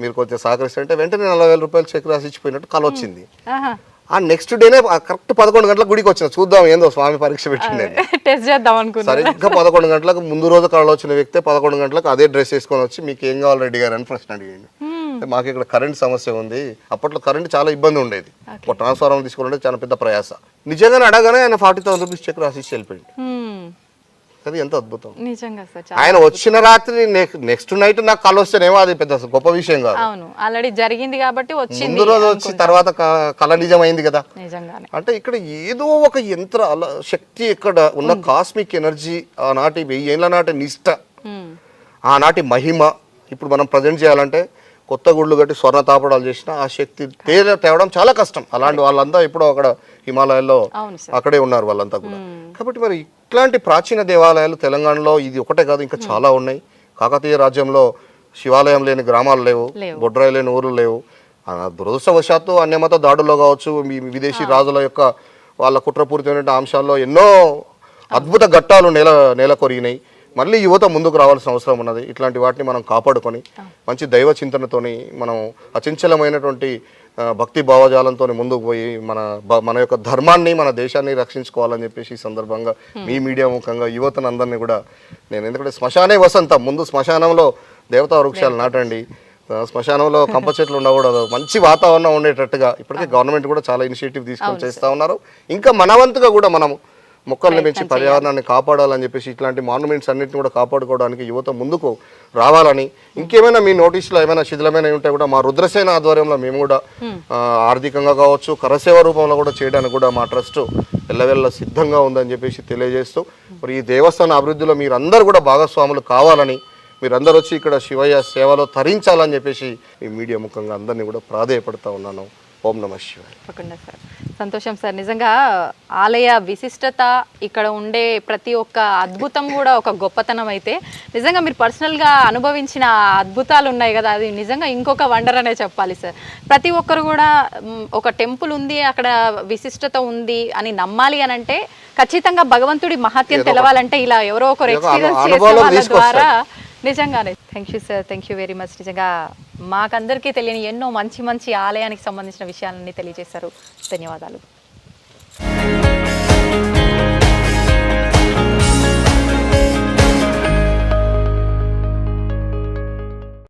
మీరు కొంచెం సహకరిస్తే వెంటనే 40,000 రూపాయలు చెక్ రాసి ఇచ్చిపోయినట్టు కళ వచ్చింది. ఆ నెక్స్ట్ డేనే కరెక్ట్ 11 గంటలకు గుడికి వచ్చిన, చూద్దాం ఏందో స్వామి పరీక్ష పెట్టిండే, సరిగ్గా 11 గంటలకు ముందు రోజు కళలో వచ్చిన వ్యక్తి 11 గంటలకు అదే డ్రెస్ వేసుకొని వచ్చి, మీకు ఏం కావాలి రెడ్డి గారు అని ప్రశ్న అడిగాడు. మాకు ఇక్కడ కరెంట్ సమస్య ఉంది, అప్పట్లో కరెంట్ చాలా ఇబ్బంది ఉండేది, ఒక ట్రాన్స్ఫార్మర్ తీసుకోవాలంటే చాలా పెద్ద ప్రయాస. నిజంగానే అడగానే ఆయన 40,000 రూపీస్ చెక్ రాసి ఇచ్చి వెళ్ళిపోయింది. అది ఎంత అద్భుతం నిజంగా సార్. ఆయన వచ్చిన రాత్రి నెక్స్ట్ నైట్ నాకు కళ వస్తేనేమో అది పెద్ద గొప్ప విషయం కాదు, ఆల్రెడీ జరిగింది కాబట్టి ముందు రోజు వచ్చి తర్వాత కళ నిజమైంది కదా. అంటే ఇక్కడ ఏదో ఒక యంత్ర శక్తి, ఇక్కడ ఉన్న కాస్మిక్ ఎనర్జీ, ఆనాటి 1000 ఏళ్ల నాటి నిష్ట, ఆనాటి మహిమ ఇప్పుడు మనం ప్రజెంట్ చేయాలంటే కొత్త గుళ్ళు కట్టి స్వర్ణ తాపడాలు చేసిన ఆ శక్తి తేవడం చాలా కష్టం. అలాంటి వాళ్ళంతా ఇప్పుడు అక్కడ హిమాలయాల్లో అక్కడే ఉన్నారు వాళ్ళంతా కూడా. కాబట్టి మరి ఇట్లాంటి ప్రాచీన దేవాలయాలు తెలంగాణలో ఇది ఒకటే కాదు, ఇంకా చాలా ఉన్నాయి. కాకతీయ రాజ్యంలో శివాలయం లేని గ్రామాలు లేవు, బొడ్రాయి లేని ఊర్లు లేవు. దురదృష్టవశాత్తు అన్యమత దాడుల్లో కావచ్చు, విదేశీ రాజుల యొక్క వాళ్ళ కుట్రపూరితమైన అంశాల్లో ఎన్నో అద్భుత ఘట్టాలు నేల కొరిగినాయి. మళ్ళీ యువత ముందుకు రావాల్సిన అవసరం ఉన్నది. ఇట్లాంటి వాటిని మనం కాపాడుకొని మంచి దైవ చింతనతోని మనం అచంచలమైనటువంటి భక్తి భావజాలంతో ముందుకు పోయి మన యొక్క ధర్మాన్ని, మన దేశాన్ని రక్షించుకోవాలని చెప్పేసి ఈ సందర్భంగా మీ మీడియా ముఖంగా యువతను అందరినీ కూడా నేను, ఎందుకంటే శ్మశానే వసంతం, ముందు శ్మశానంలో దేవతా వృక్షాలు నాటండి, శ్మశానంలో కంప చెట్లు ఉండకూడదు, మంచి వాతావరణం ఉండేటట్టుగా ఇప్పటికే గవర్నమెంట్ కూడా చాలా ఇనిషియేటివ్ తీసుకొని చేస్తూ ఉన్నారు. ఇంకా మనవంతుగా కూడా మనము మొక్కల్ని పెంచి పర్యావరణాన్ని కాపాడాలని చెప్పేసి ఇట్లాంటి మాన్యుమెంట్స్ అన్నింటిని కూడా కాపాడుకోవడానికి యువత ముందుకు రావాలని, ఇంకేమైనా మీ నోటీసులో ఏమైనా శిథిలమైన ఉంటే కూడా మా రుద్రసేన ఆధ్వర్యంలో మేము కూడా ఆర్థికంగా కావచ్చు, కరసేవ రూపంలో కూడా చేయడానికి కూడా మా ట్రస్ట్ ఎల్లవెల్ల సిద్ధంగా ఉందని చెప్పేసి తెలియజేస్తూ, మరి ఈ దేవస్థాన అభివృద్ధిలో మీరందరూ కూడా భాగస్వాములు కావాలని, మీరందరూ వచ్చి ఇక్కడ శివయ్య సేవలో తరించాలని చెప్పేసి ఈ మీడియా ముఖంగా అందరినీ కూడా ప్రాధేయపడుతూ ఉన్నాను. ఓం నమః శివాయ. తప్పకుండా సార్, సంతోషం సార్. నిజంగా ఆలయ విశిష్టత, ఇక్కడ ఉండే ప్రతి ఒక్క అద్భుతం కూడా ఒక గొప్పతనం అయితే, నిజంగా మీరు పర్సనల్గా అనుభవించిన అద్భుతాలు ఉన్నాయి కదా, అది నిజంగా ఇంకొక వండర్ అనే చెప్పాలి సార్. ప్రతి ఒక్కరు కూడా ఒక టెంపుల్ ఉంది, అక్కడ విశిష్టత ఉంది అని నమ్మాలి అని అంటే ఖచ్చితంగా భగవంతుడి మహత్యం తెలవాలంటే ఇలా ఎవరో ఒకరు ఏదో ఒక ఎక్స్పీరియన్స్ చేసే అనుభవం వాళ్ళ తీసుకొస్తాయి. ద్వారా నిజంగానే. Thank you sir, thank you very much. నిజంగా మాకందరికీ తెలియని ఎన్నో మంచి మంచి ఆలయానికి సంబంధించిన విషయాలన్నీ తెలియజేశారు. ధన్యవాదాలు.